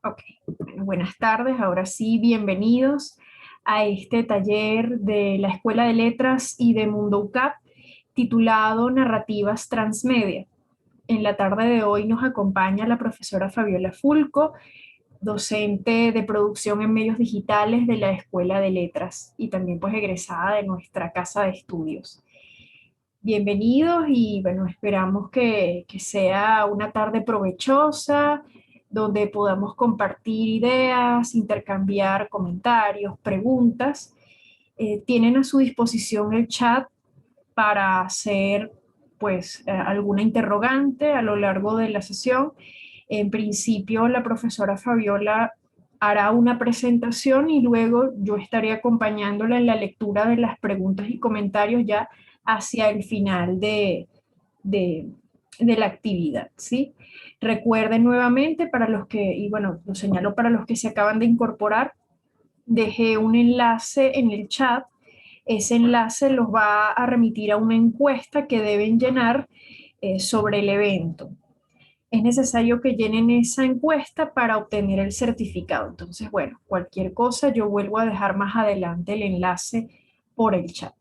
Ok, bueno, buenas tardes. Ahora sí, bienvenidos a este taller de la Escuela de Letras y de Mundo UCAP titulado Narrativas Transmedia. En la tarde de hoy nos acompaña la profesora Fabiola Fulco, docente de producción en medios digitales de la Escuela de Letras y también pues egresada de nuestra casa de estudios. Bienvenidos y bueno, esperamos que sea una tarde provechosa, donde podamos compartir ideas, intercambiar comentarios, preguntas. Tienen a su disposición el chat para hacer pues alguna interrogante a lo largo de la sesión. En principio, la profesora Fabiola hará una presentación y luego yo estaré acompañándola en la lectura de las preguntas y comentarios ya hacia el final de, de la actividad, ¿sí? Recuerden nuevamente para los que, y bueno, lo señalo para los que se acaban de incorporar, dejé un enlace en el chat. Ese enlace los va a remitir a una encuesta que deben llenar sobre el evento. Es necesario que llenen esa encuesta para obtener el certificado. Entonces, bueno, cualquier cosa, yo vuelvo a dejar más adelante el enlace por el chat.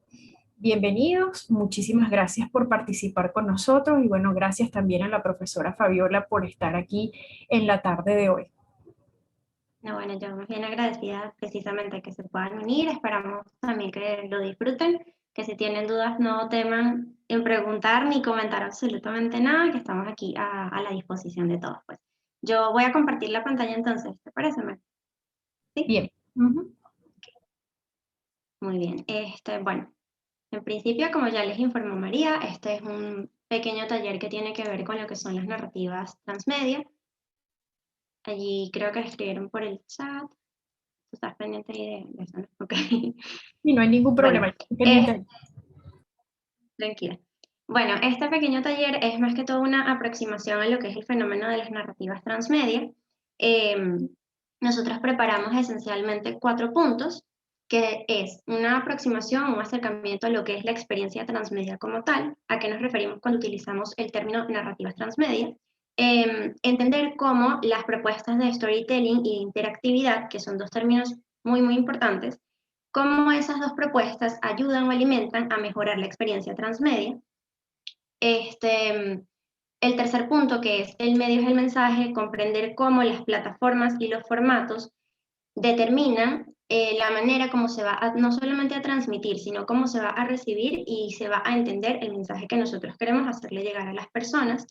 Bienvenidos, muchísimas gracias por participar con nosotros y bueno, gracias también a la profesora Fabiola por estar aquí en la tarde de hoy. No, bueno, yo más bien agradecida precisamente que se puedan unir, esperamos también que lo disfruten, que si tienen dudas no teman en preguntar ni comentar absolutamente nada, que estamos aquí a la disposición de todos. Pues yo voy a compartir la pantalla entonces, ¿te parece, Mar? ¿Sí? Bien. Ujú. Muy bien. Bueno, en principio, como ya les informó María, este es un pequeño taller que tiene que ver con lo que son las narrativas transmedia. Allí creo que escribieron por el chat. ¿Tú estás pendiente ahí de eso, no? Ok. Y no hay ningún Bueno, problema, estoy es, pendiente. tranquila. Bueno, este pequeño taller es más que todo una aproximación a lo que es el fenómeno de las narrativas transmedia. Em, Nosotros preparamos esencialmente 4 puntos, que es una aproximación, un acercamiento a lo que es la experiencia transmedia como tal, a qué nos referimos cuando utilizamos el término narrativas transmedia. Entender cómo las propuestas de storytelling y de interactividad, que son dos términos muy, muy importantes, cómo esas dos propuestas ayudan o alimentan a mejorar la experiencia transmedia. El tercer punto, que es el medio es el mensaje, comprender cómo las plataformas y los formatos determinan la manera como se va no solamente a transmitir, sino cómo se va a recibir y se va a entender el mensaje que nosotros queremos hacerle llegar a las personas.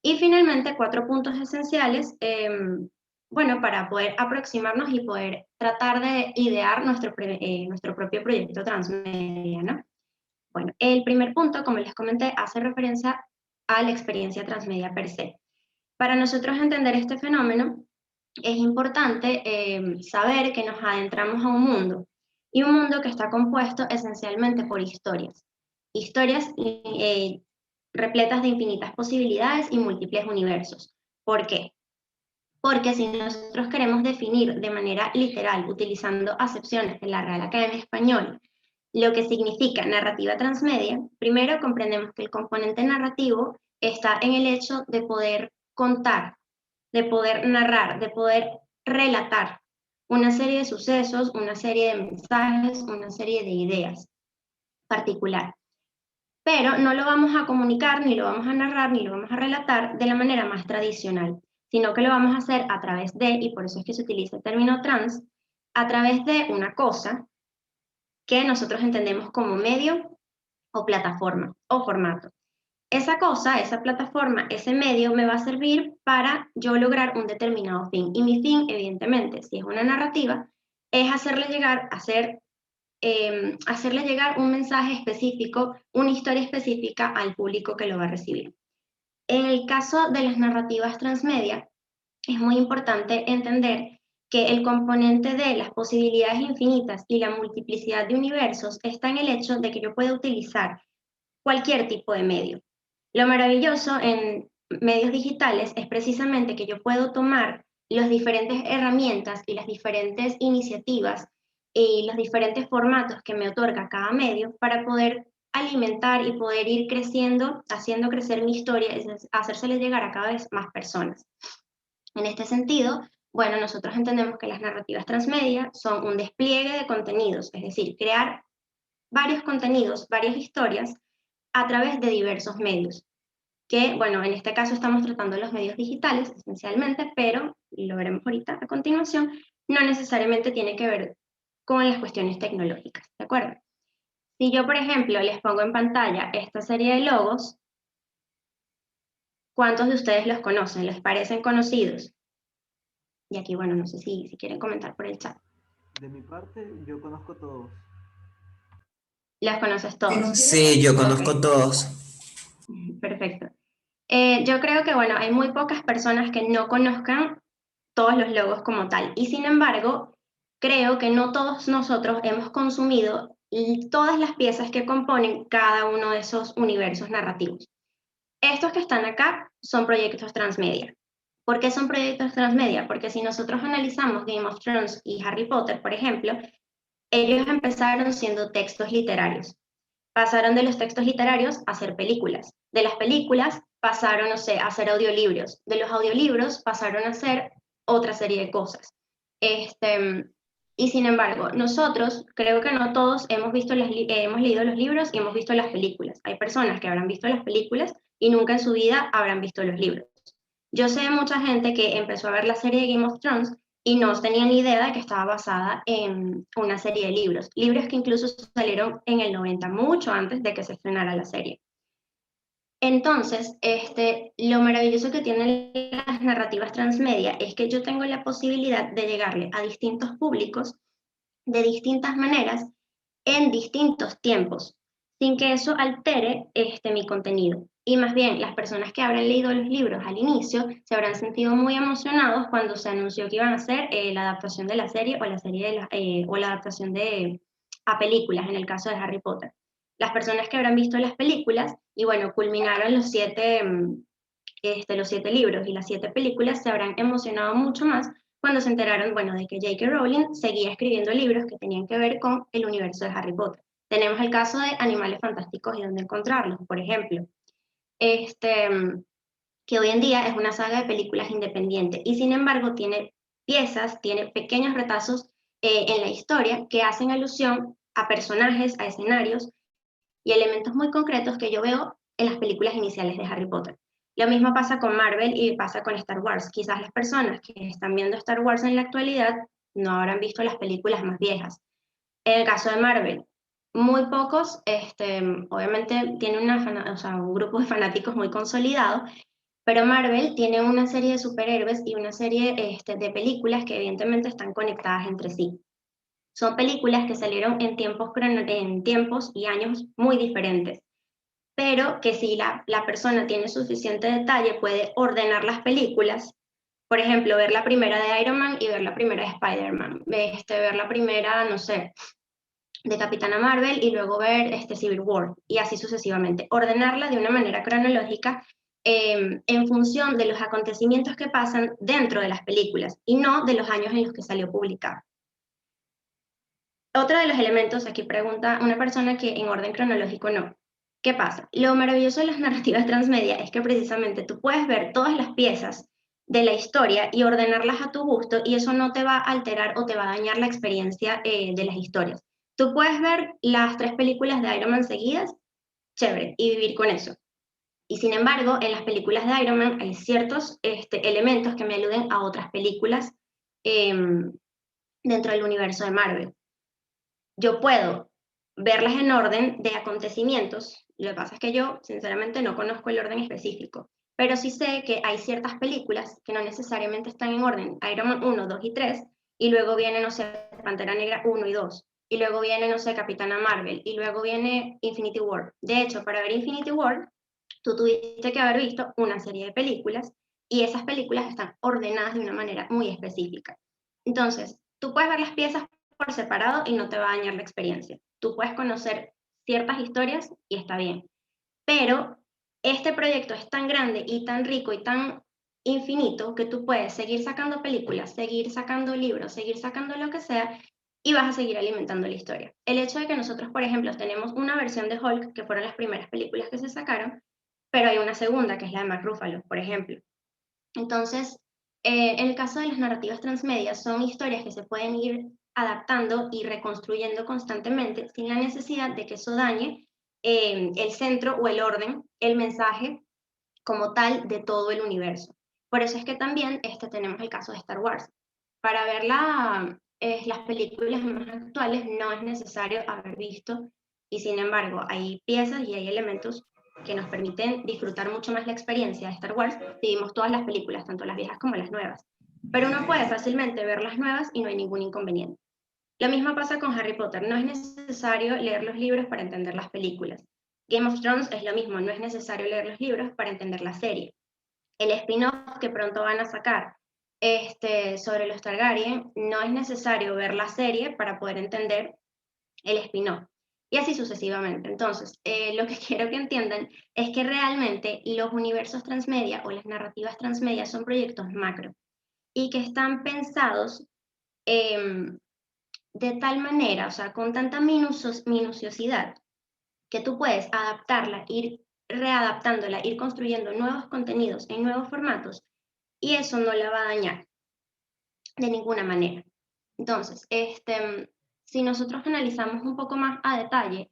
Y finalmente, 4 puntos esenciales, bueno, para poder aproximarnos y poder tratar de idear nuestro propio proyecto transmedia, ¿no? Bueno, el primer punto, como les comenté, hace referencia a la experiencia transmedia per se. Para nosotros entender este fenómeno, es importante saber que nos adentramos a un mundo, y un mundo que está compuesto esencialmente por historias. Historias repletas de infinitas posibilidades y múltiples universos. ¿Por qué? Porque si nosotros queremos definir de manera literal, utilizando acepciones de la Real Academia Española, lo que significa narrativa transmedia, primero comprendemos que el componente narrativo está en el hecho de poder contar, de poder narrar, de poder relatar una serie de sucesos, una serie de mensajes, una serie de ideas particular. Pero no lo vamos a comunicar, ni lo vamos a narrar, ni lo vamos a relatar de la manera más tradicional, sino que lo vamos a hacer a través de, y por eso es que se utiliza el término trans, a través de una cosa que nosotros entendemos como medio o plataforma o formato. Esa cosa, esa plataforma, ese medio me va a servir para yo lograr un determinado fin. Y mi fin, evidentemente, si es una narrativa, es hacerle llegar un mensaje específico, una historia específica al público que lo va a recibir. En el caso de las narrativas transmedia, es muy importante entender que el componente de las posibilidades infinitas y la multiplicidad de universos está en el hecho de que yo pueda utilizar cualquier tipo de medio. Lo maravilloso en medios digitales es precisamente que yo puedo tomar las diferentes herramientas y las diferentes iniciativas y los diferentes formatos que me otorga cada medio para poder alimentar y poder ir creciendo, haciendo crecer mi historia, hacérsele llegar a cada vez más personas. En este sentido, Bueno, nosotros entendemos que las narrativas transmedia son un despliegue de contenidos, es decir, crear varios contenidos, varias historias a través de diversos medios, que, bueno, en este caso estamos tratando los medios digitales esencialmente, pero, y lo veremos ahorita a continuación, no necesariamente tiene que ver con las cuestiones tecnológicas, ¿de acuerdo? Si yo, por ejemplo, les pongo en pantalla esta serie de logos, ¿cuántos de ustedes los conocen? ¿Les parecen conocidos? Y aquí, bueno, no sé si quieren comentar por el chat. De mi parte, yo conozco todos. ¿Los conoces todos? Sí, yo Ok, conozco todos. perfecto. Yo creo que, bueno, hay muy pocas personas que no conozcan todos los logos como tal. Y sin embargo, creo que no todos nosotros hemos consumido todas las piezas que componen cada uno de esos universos narrativos. Estos que están acá son proyectos transmedia. ¿Por qué son proyectos transmedia? Porque si nosotros analizamos Game of Thrones y Harry Potter, por ejemplo, ellos empezaron siendo textos literarios. Pasaron de los textos literarios a hacer películas. De las películas pasaron, no sé, a hacer audiolibros. De los audiolibros pasaron a hacer otra serie de cosas. Y sin embargo, nosotros, creo que no todos hemos hemos leído los libros y hemos visto las películas. Hay personas que habrán visto las películas y nunca en su vida habrán visto los libros. Yo sé de mucha gente que empezó a ver la serie de Game of Thrones y no tenía ni idea de que estaba basada en una serie de libros. Libros que incluso salieron en el 90, mucho antes de que se estrenara la serie. Entonces, lo maravilloso que tienen las narrativas transmedia es que yo tengo la posibilidad de llegarle a distintos públicos de distintas maneras en distintos tiempos, sin que eso altere mi contenido. Y más bien, las personas que habrán leído los libros al inicio se habrán sentido muy emocionados cuando se anunció que iban a hacer la adaptación de la serie o la serie o la adaptación a películas, en el caso de Harry Potter. Las personas que habrán visto las películas y bueno, culminaron los 7 libros y las 7 películas, se habrán emocionado mucho más cuando se enteraron, bueno, de que J.K. Rowling seguía escribiendo libros que tenían que ver con el universo de Harry Potter. Tenemos el caso de Animales Fantásticos y dónde encontrarlos, por ejemplo, este, que hoy en día es una saga de películas independiente y sin embargo tiene piezas, tiene pequeños retazos en la historia que hacen alusión a personajes, a escenarios y elementos muy concretos que yo veo en las películas iniciales de Harry Potter. Lo mismo pasa con Marvel y pasa con Star Wars. Quizás las personas que están viendo Star Wars en la actualidad no habrán visto las películas más viejas. En el caso de Marvel, muy pocos, obviamente tiene un grupo de fanáticos muy consolidado, pero Marvel tiene una serie de superhéroes y una serie de películas que evidentemente están conectadas entre sí. Son películas que salieron en tiempos y años muy diferentes, pero que si la persona tiene suficiente detalle puede ordenar las películas. Por ejemplo, ver la primera de Iron Man y ver la primera de Spider-Man. Ver la primera, no sé, de Capitana Marvel y luego ver Civil War y así sucesivamente. Ordenarla de una manera cronológica en función de los acontecimientos que pasan dentro de las películas y no de los años en los que salió publicada. Otro de los elementos, aquí pregunta una persona que en orden cronológico no. ¿Qué pasa? Lo maravilloso de las narrativas transmedia es que precisamente tú puedes ver todas las piezas de la historia y ordenarlas a tu gusto y eso no te va a alterar o te va a dañar la experiencia de las historias. Tú puedes ver las 3 películas de Iron Man seguidas, chévere, y vivir con eso. Y sin embargo, en las películas de Iron Man hay ciertos elementos que me aluden a otras películas dentro del universo de Marvel. Yo puedo verlas en orden de acontecimientos, lo que pasa es que yo sinceramente no conozco el orden específico, pero sí sé que hay ciertas películas que no necesariamente están en orden, Iron Man 1, 2 y 3, y luego viene, no sé, Pantera Negra 1 y 2, y luego viene, no sé, Capitana Marvel, y luego viene Infinity War. De hecho, para ver Infinity War, tú tuviste que haber visto una serie de películas, y esas películas están ordenadas de una manera muy específica. Entonces, tú puedes ver las piezas por separado y no te va a dañar la experiencia. Tú puedes conocer ciertas historias y está bien. Pero este proyecto es tan grande y tan rico y tan infinito que tú puedes seguir sacando películas, seguir sacando libros, seguir sacando lo que sea y vas a seguir alimentando la historia. El hecho de que nosotros, por ejemplo, tenemos una versión de Hulk, que fueron las primeras películas que se sacaron, pero hay una segunda, que es la de Mark Ruffalo, por ejemplo. Entonces, En el caso de las narrativas transmedia, son historias que se pueden ir adaptando y reconstruyendo constantemente sin la necesidad de que eso dañe el centro o el orden, el mensaje como tal de todo el universo. Por eso es que también tenemos el caso de Star Wars. Para ver las películas más actuales no es necesario haber visto, y sin embargo hay piezas y hay elementos que nos permiten disfrutar mucho más la experiencia de Star Wars si vimos todas las películas, tanto las viejas como las nuevas. Pero uno puede fácilmente ver las nuevas y no hay ningún inconveniente. Lo mismo pasa con Harry Potter, no es necesario leer los libros para entender las películas. Game of Thrones es lo mismo, no es necesario leer los libros para entender la serie. El spin-off que pronto van a sacar sobre los Targaryen, no es necesario ver la serie para poder entender el spin-off. Y así sucesivamente. Entonces, lo que quiero que entiendan es que realmente los universos transmedia o las narrativas transmedia son proyectos macro y que están pensados eh, de tal manera, o sea, con tanta minuciosidad, que tú puedes adaptarla, ir readaptándola, ir construyendo nuevos contenidos en nuevos formatos, y eso no la va a dañar de ninguna manera. Entonces, si nosotros analizamos un poco más a detalle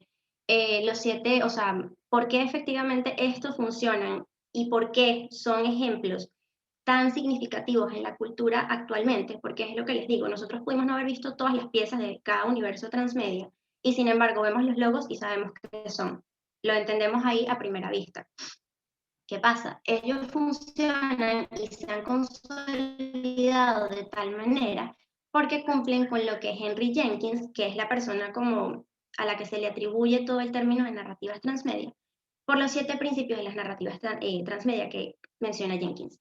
los 7, o sea, por qué efectivamente estos funcionan y por qué son ejemplos tan significativos en la cultura actualmente, porque es lo que les digo, nosotros pudimos no haber visto todas las piezas de cada universo transmedia y sin embargo vemos los logos y sabemos qué son. Lo entendemos ahí a primera vista. ¿Qué pasa? Ellos funcionan y se han consolidado de tal manera porque cumplen con lo que Henry Jenkins, que es la persona como a la que se le atribuye todo el término de narrativas transmedia, por los 7 principios de las narrativas transmedia que menciona Jenkins.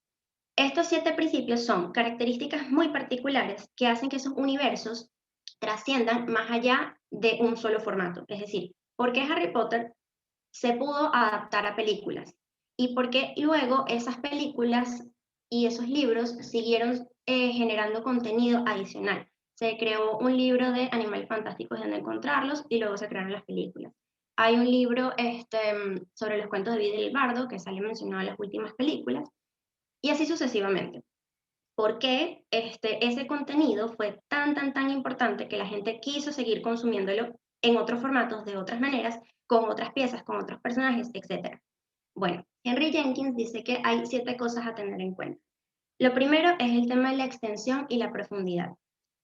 Estos 7 principios son características muy particulares que hacen que esos universos trasciendan más allá de un solo formato. Es decir, ¿por qué Harry Potter se pudo adaptar a películas? ¿Y por qué luego esas películas y esos libros siguieron generando contenido adicional? Se creó un libro de animales fantásticos donde encontrarlos y luego se crearon las películas. Hay un libro sobre los cuentos de Vida y el Bardo que sale mencionado en las últimas películas y así sucesivamente. ¿Por qué ese contenido fue tan importante que la gente quiso seguir consumiéndolo en otros formatos, de otras maneras, con otras piezas, con otros personajes, etcétera? Bueno, Henry Jenkins dice que hay 7 cosas a tener en cuenta. Lo primero es el tema de la extensión y la profundidad.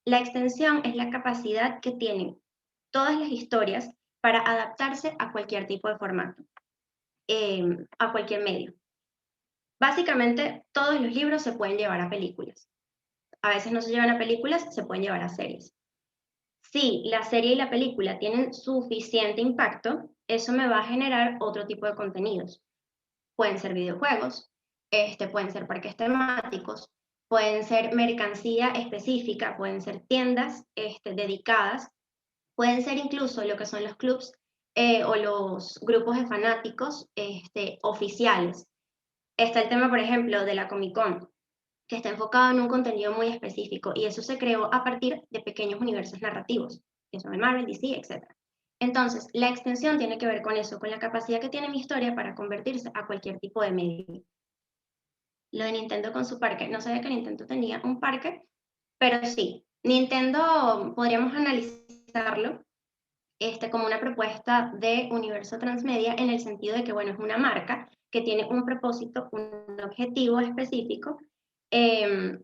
La extensión es la capacidad que tienen todas las historias para adaptarse a cualquier tipo de formato, a cualquier medio. Básicamente, todos los libros se pueden llevar a películas. A veces no se llevan a películas, se pueden llevar a series. Si la serie y la película tienen suficiente impacto, eso me va a generar otro tipo de contenidos. Pueden ser videojuegos, pueden ser parques temáticos, pueden ser mercancía específica, pueden ser tiendas dedicadas, pueden ser incluso lo que son los clubs o los grupos de fanáticos oficiales. Está el tema, por ejemplo, de la Comic Con, que está enfocado en un contenido muy específico, y eso se creó a partir de pequeños universos narrativos, que son el Marvel, DC, etc. Entonces, la extensión tiene que ver con eso, con la capacidad que tiene mi historia para convertirse a cualquier tipo de medio. Lo de Nintendo con su parque, no sabía que Nintendo tenía un parque, pero sí, Nintendo podríamos analizarlo como una propuesta de universo transmedia en el sentido de que, bueno, es una marca que tiene un propósito, un objetivo específico, eh,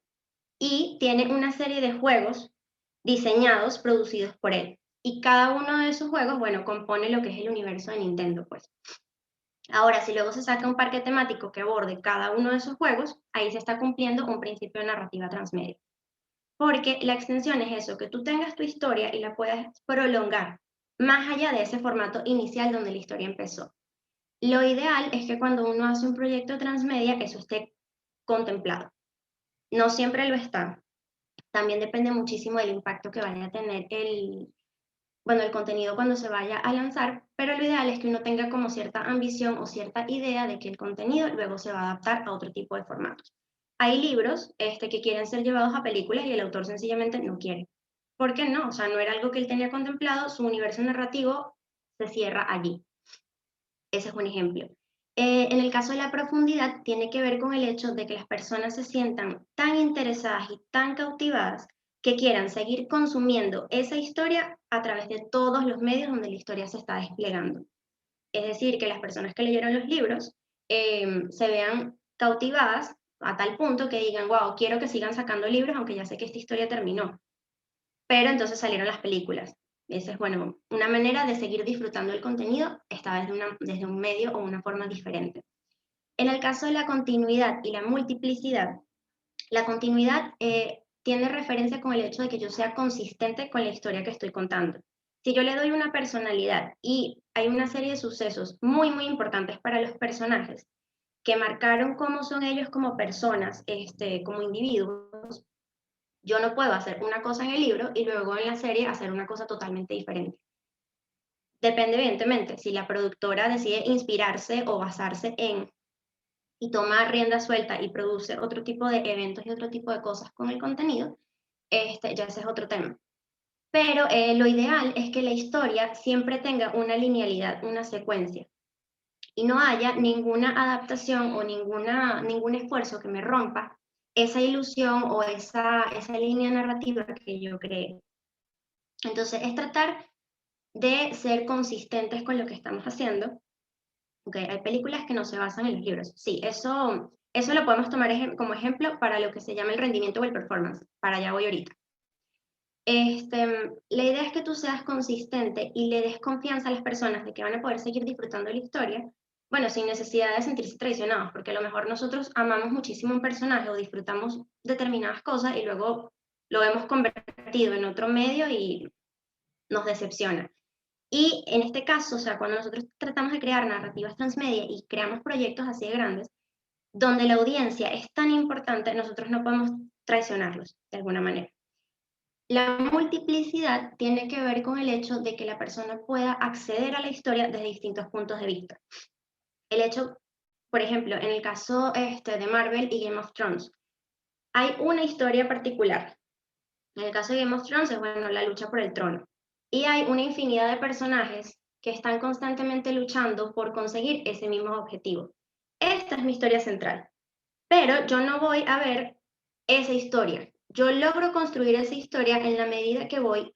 y tiene una serie de juegos diseñados, producidos por él. Y cada uno de esos juegos, bueno, compone lo que es el universo de Nintendo, pues. Ahora, si luego se saca un parque temático que aborde cada uno de esos juegos, ahí se está cumpliendo un principio de narrativa transmedia. Porque la extensión es eso, que tú tengas tu historia y la puedas prolongar más allá de ese formato inicial donde la historia empezó. Lo ideal es que cuando uno hace un proyecto transmedia, eso esté contemplado. No siempre lo está. También depende muchísimo del impacto que vaya a tener el contenido cuando se vaya a lanzar, pero lo ideal es que uno tenga como cierta ambición o cierta idea de que el contenido luego se va a adaptar a otro tipo de formatos. Hay libros que quieren ser llevados a películas y el autor sencillamente no quiere. ¿Por qué no? O sea, no era algo que él tenía contemplado, su universo narrativo se cierra allí. Ese es un ejemplo. En el caso de la profundidad, tiene que ver con el hecho de que las personas se sientan tan interesadas y tan cautivadas que quieran seguir consumiendo esa historia a través de todos los medios donde la historia se está desplegando. Es decir, que las personas que leyeron los libros se vean cautivadas a tal punto que digan, wow, quiero que sigan sacando libros, aunque ya sé que esta historia terminó. Pero entonces salieron las películas. Esa es, bueno, una manera de seguir disfrutando el contenido, esta vez desde un medio o una forma diferente. En el caso de la continuidad y la multiplicidad, la continuidad tiene referencia con el hecho de que yo sea consistente con la historia que estoy contando. Si yo le doy una personalidad y hay una serie de sucesos muy, muy importantes para los personajes que marcaron cómo son ellos como personas, como individuos, yo no puedo hacer una cosa en el libro y luego en la serie hacer una cosa totalmente diferente. Depende, evidentemente, si la productora decide inspirarse o basarse en y toma rienda suelta y produce otro tipo de eventos y otro tipo de cosas con el contenido, ya ese es otro tema. Pero lo ideal es que la historia siempre tenga una linealidad, una secuencia, y no haya ninguna adaptación o ningún esfuerzo que me rompa esa ilusión o esa línea narrativa que yo creé. Entonces, es tratar de ser consistentes con lo que estamos haciendo. Okay, hay películas que no se basan en los libros. Sí, eso lo podemos tomar como ejemplo para lo que se llama el rendimiento o el performance. Para allá voy ahorita. La idea es que tú seas consistente y le des confianza a las personas de que van a poder seguir disfrutando la historia, bueno, sin necesidad de sentirse traicionados, porque a lo mejor nosotros amamos muchísimo un personaje o disfrutamos determinadas cosas y luego lo hemos convertido en otro medio y nos decepciona. Y en este caso, o sea, cuando nosotros tratamos de crear narrativas transmedia y creamos proyectos así de grandes, donde la audiencia es tan importante, nosotros no podemos traicionarlos de alguna manera. La multiplicidad tiene que ver con el hecho de que la persona pueda acceder a la historia desde distintos puntos de vista. El hecho, por ejemplo, en el caso de Marvel y Game of Thrones, hay una historia particular. En el caso de Game of Thrones es, bueno, la lucha por el trono. Y hay una infinidad de personajes que están constantemente luchando por conseguir ese mismo objetivo. Esta es mi historia central, pero yo no voy a ver esa historia. Yo logro construir esa historia en la medida que voy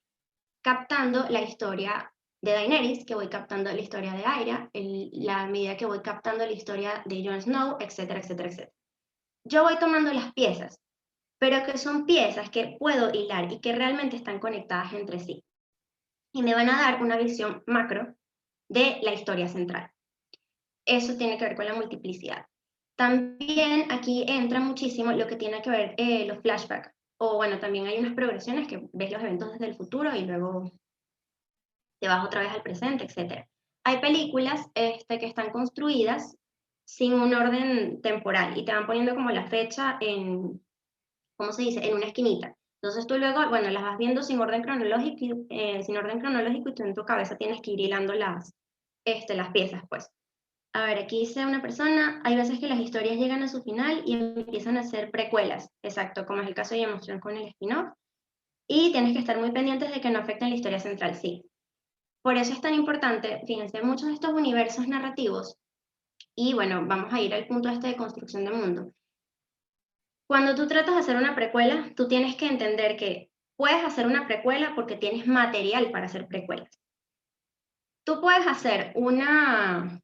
captando la historia de Daenerys, que voy captando la historia de Arya, en la medida que voy captando la historia de Jon Snow, etcétera, etcétera, etcétera. Yo voy tomando las piezas, pero que son piezas que puedo hilar y que realmente están conectadas entre sí. Y me van a dar una visión macro de la historia central. Eso tiene que ver con la multiplicidad. También aquí entra muchísimo lo que tiene que ver los flashbacks. O bueno, también hay unas progresiones que ves los eventos desde el futuro y luego te vas otra vez al presente, etc. Hay películas que están construidas sin un orden temporal y te van poniendo como la fecha en, ¿cómo se dice?, en una esquinita. Entonces tú luego, bueno, las vas viendo sin orden cronológico y tú en tu cabeza tienes que ir hilando las piezas, pues. A ver, aquí dice una persona, hay veces que las historias llegan a su final y empiezan a ser precuelas, exacto, como es el caso de Game of Thrones con el spin-off, y tienes que estar muy pendientes de que no afecten la historia central, sí. Por eso es tan importante, fíjense, muchos de estos universos narrativos, y bueno, vamos a ir al punto de construcción de mundo. Cuando tú tratas de hacer una precuela, tú tienes que entender que puedes hacer una precuela porque tienes material para hacer precuelas. Tú puedes hacer una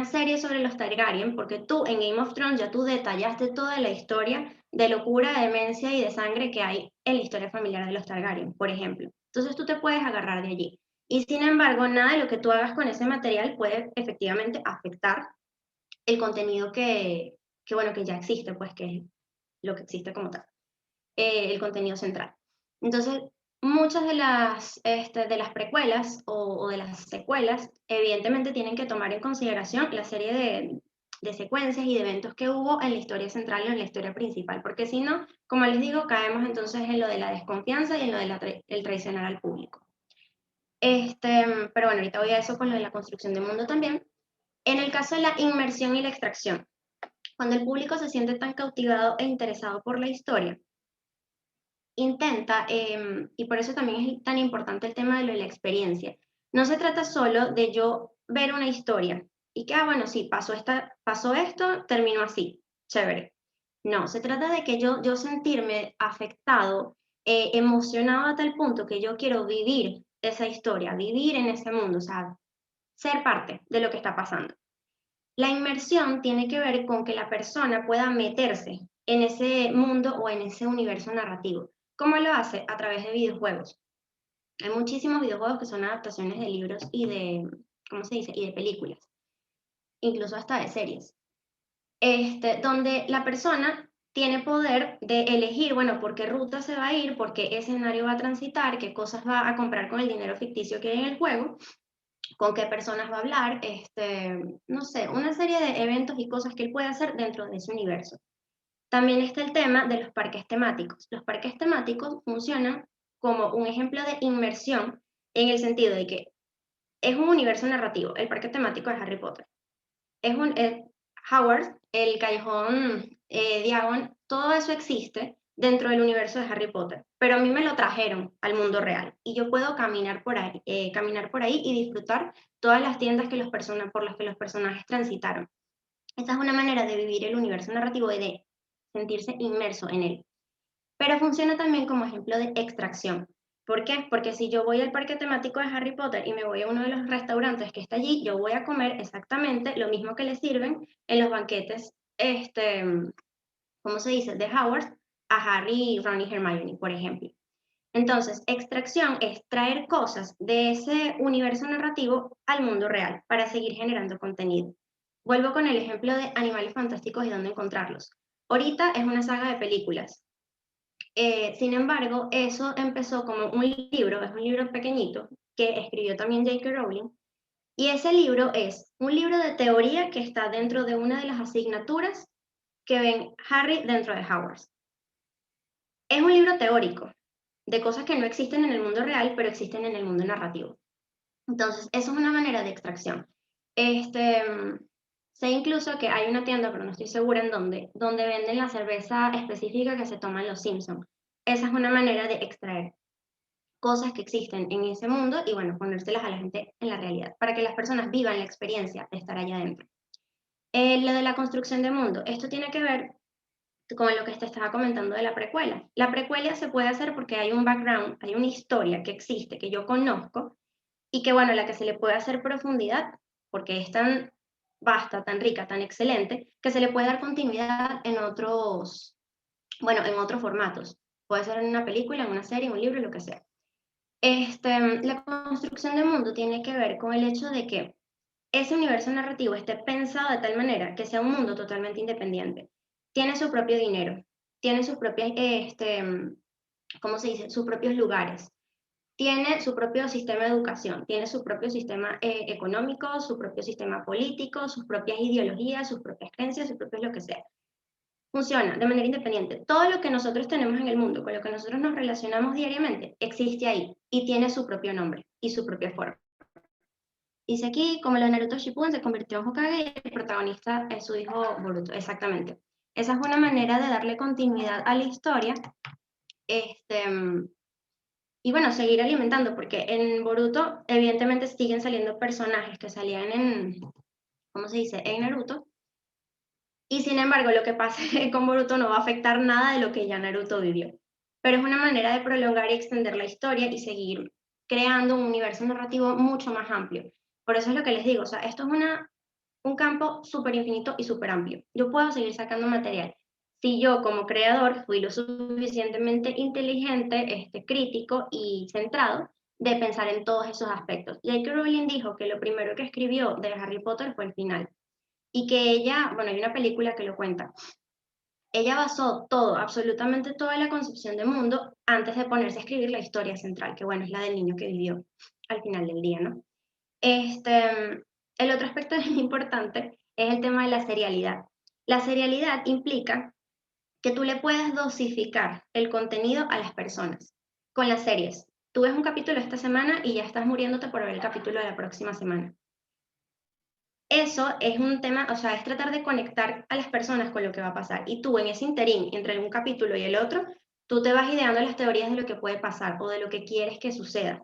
serie sobre los Targaryen, porque tú en Game of Thrones ya tú detallaste toda la historia de locura, de demencia y de sangre que hay en la historia familiar de los Targaryen, por ejemplo. Entonces tú te puedes agarrar de allí. Y sin embargo, nada de lo que tú hagas con ese material puede efectivamente afectar el contenido bueno, que ya existe, pues que es lo que existe como tal, el contenido central. Entonces, muchas de las precuelas o de las secuelas, evidentemente tienen que tomar en consideración la serie de secuencias y de eventos que hubo en la historia central o en la historia principal, porque si no, como les digo, caemos entonces en lo de la desconfianza y en lo del traicionar al público. Pero bueno, ahorita voy a eso con lo de la construcción de mundo también. En el caso de la inmersión y la extracción, cuando el público se siente tan cautivado e interesado por la historia, intenta, y por eso también es tan importante el tema de lo de la experiencia, no se trata solo de yo ver una historia Y que, bueno, sí, pasó esto, terminó así, chévere. No, se trata de que yo sentirme afectado, emocionado a tal punto que yo quiero vivir esa historia, vivir en ese mundo, o sea, ser parte de lo que está pasando. La inmersión tiene que ver con que la persona pueda meterse en ese mundo o en ese universo narrativo. ¿Cómo lo hace? A través de videojuegos. Hay muchísimos videojuegos que son adaptaciones de libros y de, ¿cómo se dice? Y de películas, incluso hasta de series, donde la persona tiene poder de elegir, bueno, por qué ruta se va a ir, por qué escenario va a transitar, qué cosas va a comprar con el dinero ficticio que hay en el juego, con qué personas va a hablar, no sé, una serie de eventos y cosas que él puede hacer dentro de ese universo. También está el tema de los parques temáticos. Los parques temáticos funcionan como un ejemplo de inmersión en el sentido de que es un universo narrativo. El parque temático de Harry Potter. Hogwarts, el callejón Diagon, todo eso existe dentro del universo de Harry Potter, pero a mí me lo trajeron al mundo real y yo puedo caminar por ahí y disfrutar todas las tiendas por las que los personajes transitaron. Esta es una manera de vivir el universo narrativo y de sentirse inmerso en él. Pero funciona también como ejemplo de extracción. ¿Por qué? Porque si yo voy al parque temático de Harry Potter y me voy a uno de los restaurantes que está allí, yo voy a comer exactamente lo mismo que le sirven en los banquetes, ¿cómo se dice?, de Hogwarts a Harry, Ron y Hermione, por ejemplo. Entonces, extracción es traer cosas de ese universo narrativo al mundo real para seguir generando contenido. Vuelvo con el ejemplo de Animales Fantásticos y dónde encontrarlos. Ahorita es una saga de películas. Sin embargo, eso empezó como un libro, es un libro pequeñito, que escribió también J.K. Rowling, y ese libro es un libro de teoría que está dentro de una de las asignaturas que ven Harry dentro de Hogwarts. Es un libro teórico, de cosas que no existen en el mundo real, pero existen en el mundo narrativo. Entonces, eso es una manera de extracción. Sé incluso que hay una tienda, pero no estoy segura en dónde, donde venden la cerveza específica que se toma en Los Simpsons. Esa es una manera de extraer cosas que existen en ese mundo y, bueno, ponérselas a la gente en la realidad, para que las personas vivan la experiencia de estar allá adentro. Lo de la construcción de mundo, esto tiene que ver con lo que te estaba comentando de la precuela. La precuela se puede hacer porque hay un background, hay una historia que existe, que yo conozco, y que, bueno, la que se le puede hacer profundidad, porque es tan vasta, tan rica, tan excelente, que se le puede dar continuidad en otros, bueno, en otros formatos. Puede ser en una película, en una serie, en un libro, lo que sea. La construcción de mundo tiene que ver con el hecho de que ese universo narrativo esté pensado de tal manera que sea un mundo totalmente independiente. Tiene su propio dinero, tiene sus propias, ¿cómo se dice? Sus propios lugares, tiene su propio sistema de educación, tiene su propio sistema económico, su propio sistema político, sus propias ideologías, sus propias creencias, sus propios lo que sea. Funciona de manera independiente. Todo lo que nosotros tenemos en el mundo, con lo que nosotros nos relacionamos diariamente, existe ahí y tiene su propio nombre y su propia forma. Dice aquí, como lo de Naruto Shippuden se convirtió en Hokage y el protagonista es su hijo Boruto, exactamente. Esa es una manera de darle continuidad a la historia, y bueno, seguir alimentando, porque en Boruto evidentemente siguen saliendo personajes que salían en, ¿cómo se dice?, en Naruto, y sin embargo lo que pasa con Boruto no va a afectar nada de lo que ya Naruto vivió, pero es una manera de prolongar y extender la historia y seguir creando un universo narrativo mucho más amplio. Por eso es lo que les digo, o sea, esto es un campo súper infinito y súper amplio. Yo puedo seguir sacando material. Si yo como creador fui lo suficientemente inteligente, crítico y centrado de pensar en todos esos aspectos. J.K. Rowling dijo que lo primero que escribió de Harry Potter fue el final. Y que ella, bueno, hay una película que lo cuenta, ella basó todo, absolutamente toda la concepción de mundo antes de ponerse a escribir la historia central, que bueno, es la del niño que vivió al final del día, ¿no? El otro aspecto importante es el tema de la serialidad. La serialidad implica que tú le puedes dosificar el contenido a las personas. Con las series, tú ves un capítulo esta semana y ya estás muriéndote por ver el capítulo de la próxima semana. Eso es un tema, o sea, es tratar de conectar a las personas con lo que va a pasar. Y tú en ese interín, entre un capítulo y el otro, tú te vas ideando las teorías de lo que puede pasar o de lo que quieres que suceda.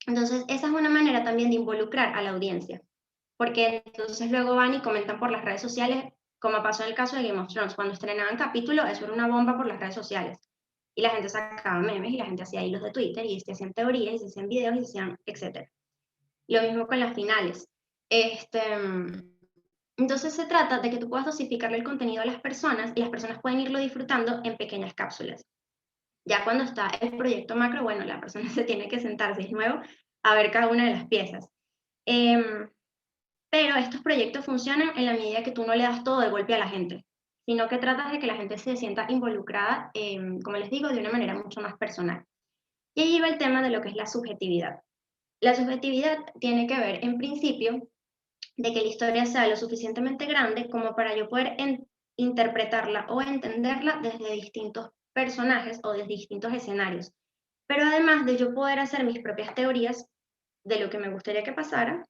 Entonces, esa es una manera también de involucrar a la audiencia. porque entonces luego van y comentan por las redes sociales, como pasó en el caso de Game of Thrones, cuando estrenaban capítulo, eso era una bomba por las redes sociales. Y la gente sacaba memes, y la gente hacía hilos de Twitter, y se hacían teorías, y se hacían videos, y se hacían, etc. Lo mismo con las finales. Entonces se trata de que tú puedas dosificarle el contenido a las personas, y las personas pueden irlo disfrutando en pequeñas cápsulas. Ya cuando está el proyecto macro, bueno, la persona se tiene que sentar, si es nuevo, a ver cada una de las piezas. Pero estos proyectos funcionan en la medida que tú no le das todo de golpe a la gente, sino que tratas de que la gente se sienta involucrada, como les digo, de una manera mucho más personal. Y ahí va el tema de lo que es la subjetividad. La subjetividad tiene que ver, en principio, de que la historia sea lo suficientemente grande como para yo poder interpretarla o entenderla desde distintos personajes o desde distintos escenarios. Pero además de yo poder hacer mis propias teorías de lo que me gustaría que pasara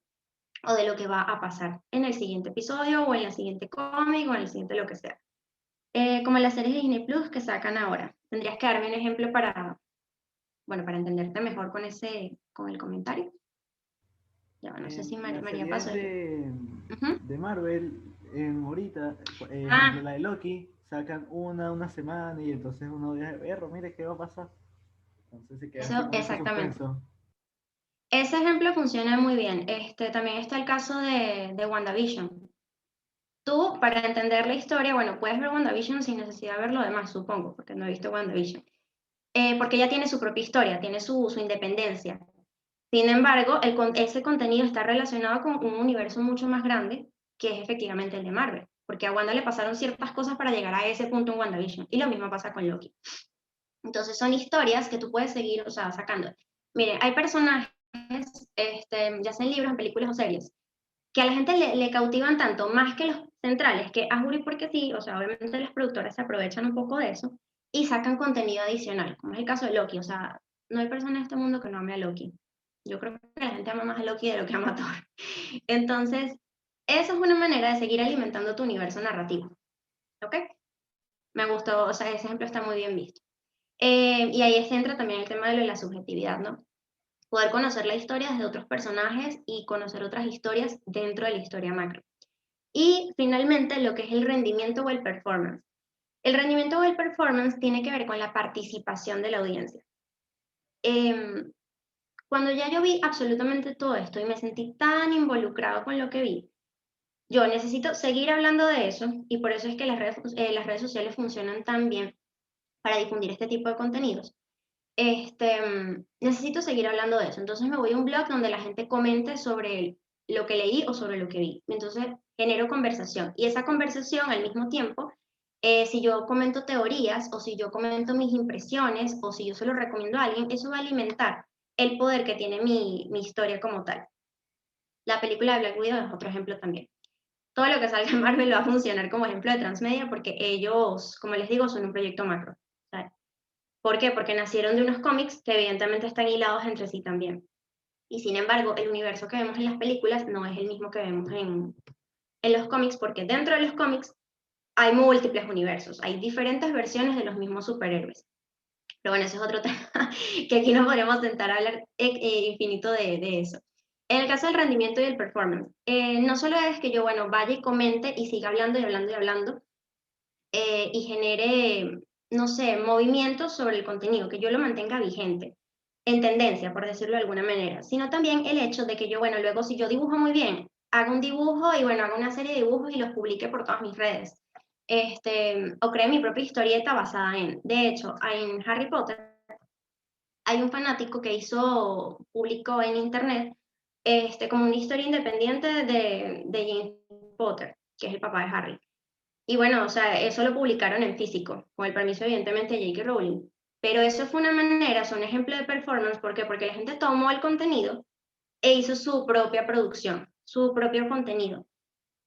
o de lo que va a pasar en el siguiente episodio o en la siguiente cómic o en el siguiente lo que sea. Como las series de Disney Plus que sacan ahora. Tendrías que darme un ejemplo para, bueno, para entenderte mejor con el comentario. Ya, no sé si Las María series pasó. de Marvel, ahorita, ejemplo, Ah, la de Loki, sacan una semana y entonces uno dice, perro, mire qué va a pasar. Entonces se queda así eso, con ese exactamente. suspenso. Ese ejemplo funciona muy bien. También está el caso de WandaVision. Tú, para entender la historia, bueno, puedes ver WandaVision sin necesidad de ver lo demás, supongo, porque no he visto WandaVision. Porque ella tiene su propia historia, tiene su independencia. Sin embargo, ese contenido está relacionado con un universo mucho más grande, que es efectivamente el de Marvel, porque a Wanda le pasaron ciertas cosas para llegar a ese punto en WandaVision, y lo mismo pasa con Loki. Entonces son historias que tú puedes seguir, o sea, sacando. Miren, hay personajes, ya sea en libros, en películas o series, que a la gente le cautivan tanto, más que los centrales, que a juri porque sí, o sea, obviamente las productoras se aprovechan un poco de eso, y sacan contenido adicional, como es el caso de Loki, o sea, no hay persona en este mundo que no ame a Loki. Yo creo que la gente ama más a Loki de lo que ama a Thor. Entonces, eso es una manera de seguir alimentando tu universo narrativo, ¿ok? Me gustó, o sea, ese ejemplo está muy bien visto. Y ahí se entra también el tema de la subjetividad, ¿no? Poder conocer la historia desde otros personajes y conocer otras historias dentro de la historia macro. Y finalmente, lo que es el rendimiento o el performance. El rendimiento o el performance tiene que ver con la participación de la audiencia. Cuando ya yo vi absolutamente todo esto y me sentí tan involucrado con lo que vi, yo necesito seguir hablando de eso, y por eso es que las redes sociales funcionan tan bien para difundir este tipo de contenidos. Necesito seguir hablando de eso. Entonces me voy a un blog donde la gente comente sobre lo que leí o sobre lo que vi. Entonces genero conversación. Y esa conversación al mismo tiempo, si yo comento teorías o si yo comento mis impresiones o si yo se lo recomiendo a alguien, eso va a alimentar el poder que tiene mi historia como tal. La película de Black Widow es otro ejemplo también. Todo lo que salga en Marvel va a funcionar como ejemplo de transmedia porque ellos, como les digo, son un proyecto macro. ¿Sabes? ¿Por qué? Porque nacieron de unos cómics que evidentemente están hilados entre sí también. Y sin embargo, el universo que vemos en las películas no es el mismo que vemos en los cómics, porque dentro de los cómics hay múltiples universos, hay diferentes versiones de los mismos superhéroes. Pero bueno, ese es otro tema que aquí no podremos sentar a hablar infinito de eso. En el caso del rendimiento y el performance, no solo es que yo, bueno, vaya y comente y siga hablando y hablando y hablando, y genere, no sé, movimientos sobre el contenido, que yo lo mantenga vigente, en tendencia, por decirlo de alguna manera, sino también el hecho de que yo, bueno, luego si yo dibujo muy bien, haga un dibujo y bueno, haga una serie de dibujos y los publique por todas mis redes. O cree mi propia historieta basada en. De hecho, en Harry Potter hay un fanático que publicó en internet como una historia independiente de James Potter, que es el papá de Harry. Y bueno, o sea, eso lo publicaron en físico, con el permiso evidentemente de J.K. Rowling. Pero eso fue una manera, es un ejemplo de performance, ¿por qué? Porque la gente tomó el contenido e hizo su propia producción, su propio contenido,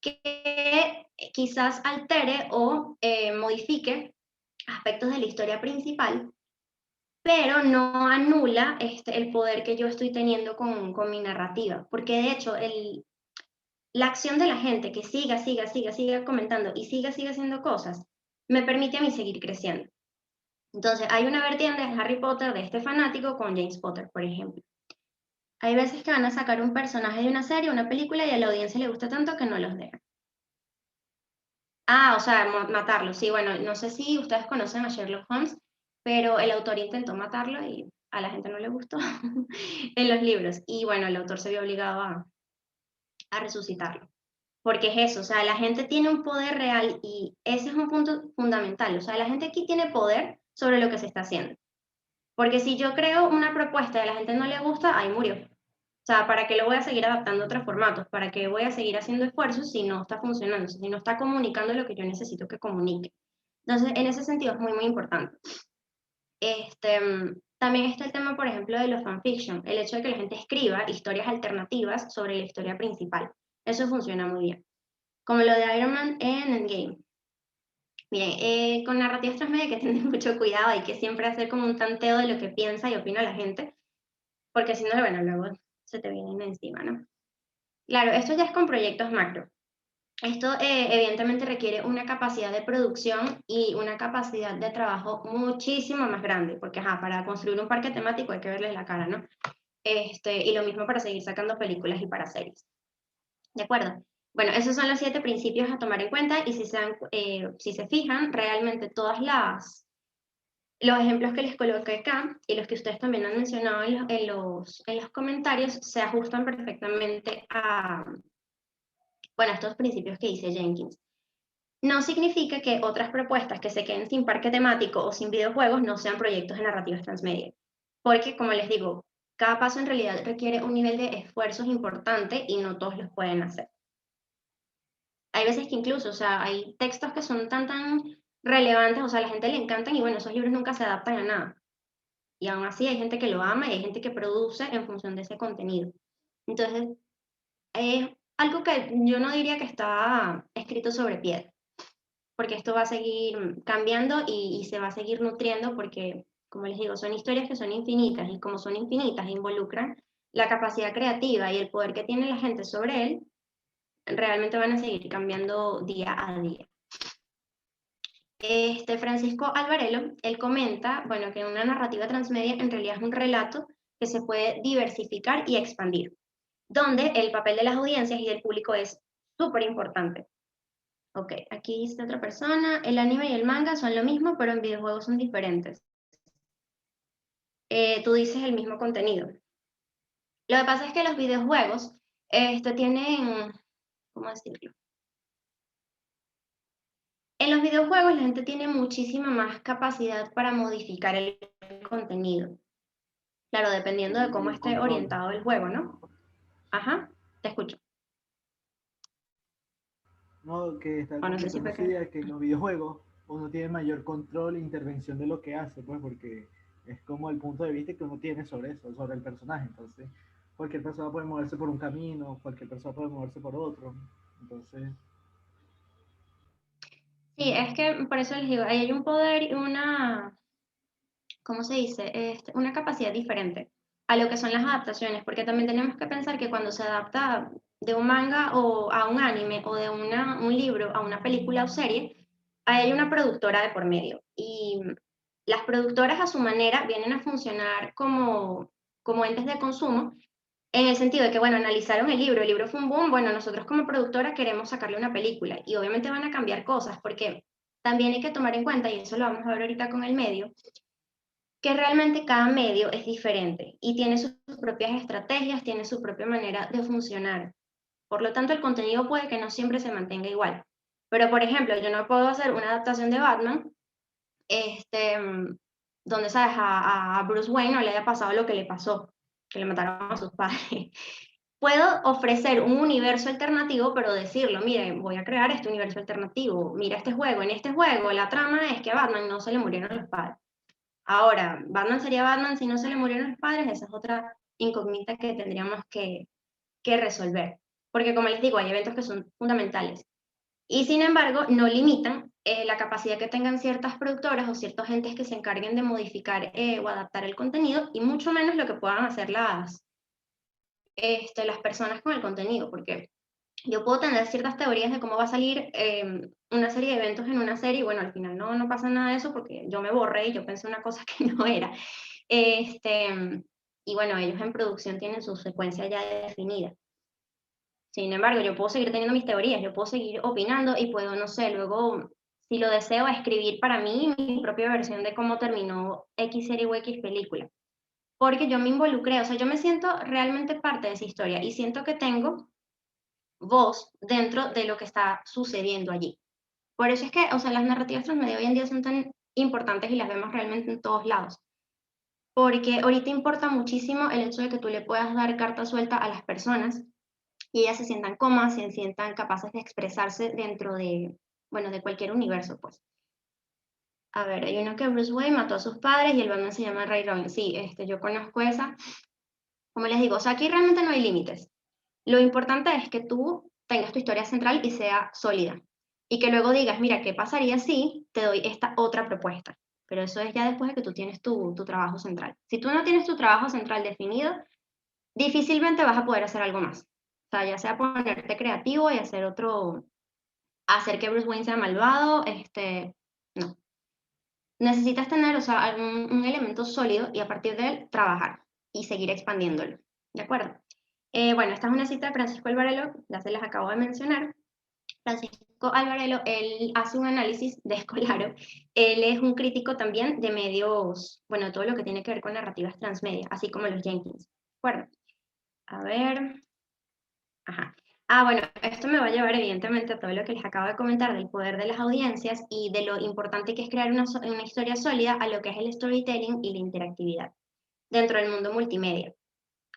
que quizás altere o modifique aspectos de la historia principal, pero no anula el poder que yo estoy teniendo con mi narrativa, porque de hecho la acción de la gente que siga comentando y siga haciendo cosas, me permite a mí seguir creciendo. Entonces, hay una vertiente de Harry Potter de este fanático con James Potter, por ejemplo. Hay veces que van a sacar un personaje de una serie, una película, y a la audiencia le gusta tanto que no los dejan. Ah, o sea, matarlo. Sí, bueno, no sé si ustedes conocen a Sherlock Holmes, pero el autor intentó matarlo y a la gente no le gustó en los libros. Y bueno, el autor se vio obligado a resucitarlo. Porque es eso, o sea, la gente tiene un poder real y ese es un punto fundamental. O sea, la gente aquí tiene poder sobre lo que se está haciendo. Porque si yo creo una propuesta y a la gente no le gusta, ahí murió. O sea, ¿para qué lo voy a seguir adaptando a otros formatos? ¿Para qué voy a seguir haciendo esfuerzos si no está funcionando, si no está comunicando lo que yo necesito que comunique? Entonces, en ese sentido es muy, muy importante. También está el tema, por ejemplo, de los fanfiction, el hecho de que la gente escriba historias alternativas sobre la historia principal. Eso funciona muy bien. Como lo de Iron Man en Endgame. Miren, con narrativas transmedia hay que tener mucho cuidado, hay que siempre hacer como un tanteo de lo que piensa y opina la gente, porque si no, bueno, luego se te vienen encima, ¿no? Claro, esto ya es con proyectos macro. Esto evidentemente requiere una capacidad de producción y una capacidad de trabajo muchísimo más grande, porque ajá, para construir un parque temático hay que verles la cara, ¿no? Y lo mismo para seguir sacando películas y para series. ¿De acuerdo? Bueno, esos son los 7 principios a tomar en cuenta y si se fijan, realmente los ejemplos que les coloqué acá y los que ustedes también han mencionado en los comentarios se ajustan perfectamente a, bueno, a estos principios que dice Jenkins. No significa que otras propuestas que se queden sin parque temático o sin videojuegos no sean proyectos de narrativas transmedia. Porque, como les digo, cada paso en realidad requiere un nivel de esfuerzos importante y no todos los pueden hacer. Hay veces que incluso, o sea, hay textos que son tan relevantes, o sea, a la gente le encantan y bueno, esos libros nunca se adaptan a nada. Y aún así hay gente que lo ama y hay gente que produce en función de ese contenido. Entonces, es algo que yo no diría que está escrito sobre piedra, porque esto va a seguir cambiando y se va a seguir nutriendo porque, como les digo, son historias que son infinitas y como son infinitas, involucran la capacidad creativa y el poder que tiene la gente sobre él, realmente van a seguir cambiando día a día. Francisco Alvarelo, él comenta, bueno, que una narrativa transmedia en realidad es un relato que se puede diversificar y expandir, donde el papel de las audiencias y del público es súper importante. Ok, aquí dice otra persona, el anime y el manga son lo mismo, pero en videojuegos son diferentes. Tú dices el mismo contenido. Lo que pasa es que los videojuegos tienen, ¿cómo decirlo? En los videojuegos la gente tiene muchísima más capacidad para modificar el contenido. Claro, dependiendo de cómo El esté control. orientado el juego, ¿no? Ajá, te escucho. No, que estaba O no sé si completando fue esa que... idea que en los videojuegos uno tiene mayor control e intervención de lo que hace, pues porque es como el punto de vista que uno tiene sobre eso, sobre el personaje. Entonces, cualquier persona puede moverse por un camino, cualquier persona puede moverse por otro. Entonces, Sí, es que por eso les digo, ahí hay un poder y una, ¿cómo se dice? Una capacidad diferente a lo que son las adaptaciones, porque también tenemos que pensar que cuando se adapta de un manga o a un anime o de un libro a una película o serie, ahí hay una productora de por medio. Y las productoras a su manera vienen a funcionar como entes de consumo, en el sentido de que, bueno, analizaron el libro fue un boom, bueno, nosotros como productora queremos sacarle una película y obviamente van a cambiar cosas porque también hay que tomar en cuenta, y eso lo vamos a ver ahorita con el medio, que realmente cada medio es diferente y tiene sus propias estrategias, tiene su propia manera de funcionar. Por lo tanto, el contenido puede que no siempre se mantenga igual. Pero, por ejemplo, yo no puedo hacer una adaptación de Batman, este, donde, ¿sabes? A Bruce Wayne no le haya pasado lo que le pasó, que le mataron a sus padres. Puedo ofrecer un universo alternativo, pero decirlo, mire, voy a crear este universo alternativo, mira este juego, en este juego la trama es que a Batman no se le murieron los padres. Ahora, ¿Batman sería Batman si no se le murieron los padres? Esa es otra incógnita que tendríamos que resolver. Porque como les digo, hay eventos que son fundamentales. Y sin embargo, no limitan la capacidad que tengan ciertas productoras o ciertos entes que se encarguen de modificar o adaptar el contenido, y mucho menos lo que puedan hacer las personas con el contenido, porque yo puedo tener ciertas teorías de cómo va a salir una serie de eventos en una serie, y bueno, al final no pasa nada de eso porque yo me borré y yo pensé una cosa que no era. Este, y bueno, ellos en producción tienen su secuencia ya definida. Sin embargo, yo puedo seguir teniendo mis teorías, yo puedo seguir opinando y puedo, no sé, luego, si lo deseo, escribir para mí mi propia versión de cómo terminó X serie o X película. Porque yo me involucré, o sea, yo me siento realmente parte de esa historia y siento que tengo voz dentro de lo que está sucediendo allí. Por eso es que, o sea, las narrativas transmedia hoy en día son tan importantes y las vemos realmente en todos lados. Porque ahorita importa muchísimo el hecho de que tú le puedas dar carta suelta a las personas y ellas se sientan cómodas, se sientan capaces de expresarse dentro de, bueno, de cualquier universo, pues. A ver, hay uno que Bruce Wayne mató a sus padres y el Batman se llama Ray Robin. Sí, yo conozco esa. Como les digo, o sea, aquí realmente no hay límites. Lo importante es que tú tengas tu historia central y sea sólida. Y que luego digas, mira, ¿qué pasaría si te doy esta otra propuesta? Pero eso es ya después de que tú tienes tu trabajo central. Si tú no tienes tu trabajo central definido, difícilmente vas a poder hacer algo más. O sea, ya sea ponerte creativo y hacer otro, hacer que Bruce Wayne sea malvado, no. Necesitas tener, o sea, un elemento sólido y a partir de él trabajar y seguir expandiéndolo. ¿De acuerdo? Bueno, esta es una cita de Francisco Alvarelo, ya se las acabo de mencionar. Francisco Alvarelo, él hace un análisis de Escolaro. Él es un crítico también de medios, bueno, todo lo que tiene que ver con narrativas transmedia, así como los Jenkins. ¿De acuerdo? A ver. Ajá. Bueno, esto me va a llevar evidentemente a todo lo que les acabo de comentar del poder de las audiencias y de lo importante que es crear una historia sólida a lo que es el storytelling y la interactividad dentro del mundo multimedia.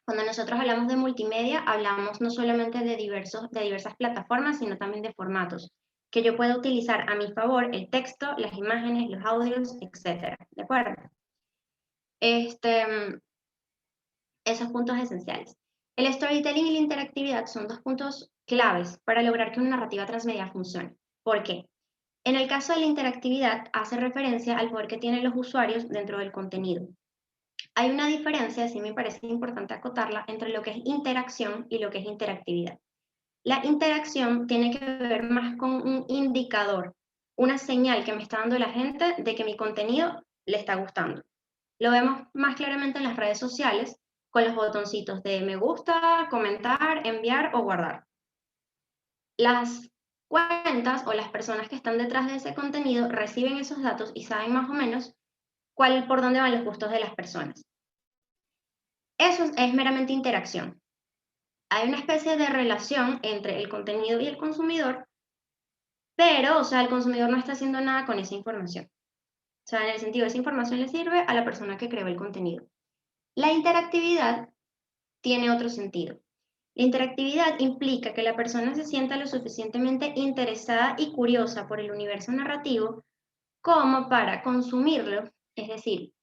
Cuando nosotros hablamos de multimedia, hablamos no solamente de diversas plataformas, sino también de formatos, que yo puedo utilizar a mi favor el texto, las imágenes, los audios, etcétera. ¿De acuerdo? Esos puntos esenciales. El storytelling y la interactividad son dos puntos claves para lograr que una narrativa transmedia funcione. ¿Por qué? En el caso de la interactividad, hace referencia al poder que tienen los usuarios dentro del contenido. Hay una diferencia, sí me parece importante acotarla, entre lo que es interacción y lo que es interactividad. La interacción tiene que ver más con un indicador, una señal que me está dando la gente de que mi contenido le está gustando. Lo vemos más claramente en las redes sociales, con los botoncitos de me gusta, comentar, enviar o guardar. Las cuentas o las personas que están detrás de ese contenido reciben esos datos y saben más o menos por dónde van los gustos de las personas. Eso es meramente interacción. Hay una especie de relación entre el contenido y el consumidor, pero, o sea, el consumidor no está haciendo nada con esa información. O sea, en el sentido, esa información le sirve a la persona que creó el contenido. La interactividad tiene otro sentido. La interactividad implica que la persona se sienta lo suficientemente interesada y curiosa por el universo narrativo como para consumirlo. Es decir,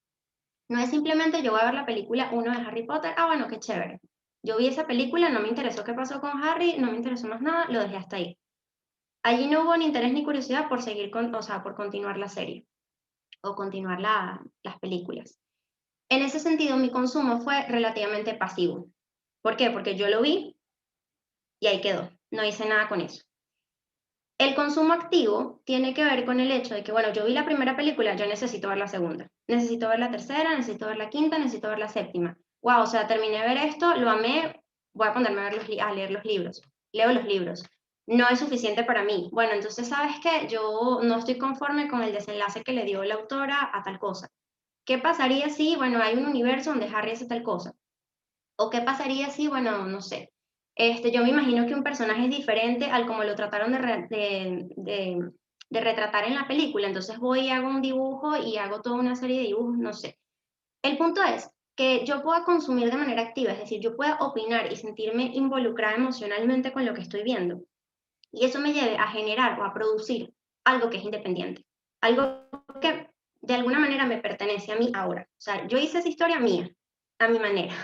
no es simplemente yo voy a ver la película 1 de Harry Potter, bueno, qué chévere. Yo vi esa película, no me interesó qué pasó con Harry, no me interesó más nada, lo dejé hasta ahí. Allí no hubo ni interés ni curiosidad por seguir o sea, por continuar la serie o continuar las películas. En ese sentido, mi consumo fue relativamente pasivo. ¿Por qué? Porque yo lo vi y ahí quedó. No hice nada con eso. El consumo activo tiene que ver con el hecho de que, bueno, yo vi la primera película, yo necesito ver la segunda. Necesito ver la tercera, necesito ver la quinta, necesito ver la séptima. Wow, o sea, terminé de ver esto, lo amé, voy a ponerme a leer los libros. Leo los libros. No es suficiente para mí. Bueno, entonces, ¿sabes qué? Yo no estoy conforme con el desenlace que le dio la autora a tal cosa. ¿Qué pasaría si, bueno, hay un universo donde Harry hace tal cosa? ¿O qué pasaría si, bueno, no sé, yo me imagino que un personaje es diferente al como lo trataron de retratar en la película, entonces voy y hago un dibujo y hago toda una serie de dibujos, no sé. El punto es que yo pueda consumir de manera activa, es decir, yo pueda opinar y sentirme involucrada emocionalmente con lo que estoy viendo. Y eso me lleve a generar o a producir algo que es independiente, algo que de alguna manera me pertenece a mí ahora. O sea, yo hice esa historia mía, a mi manera.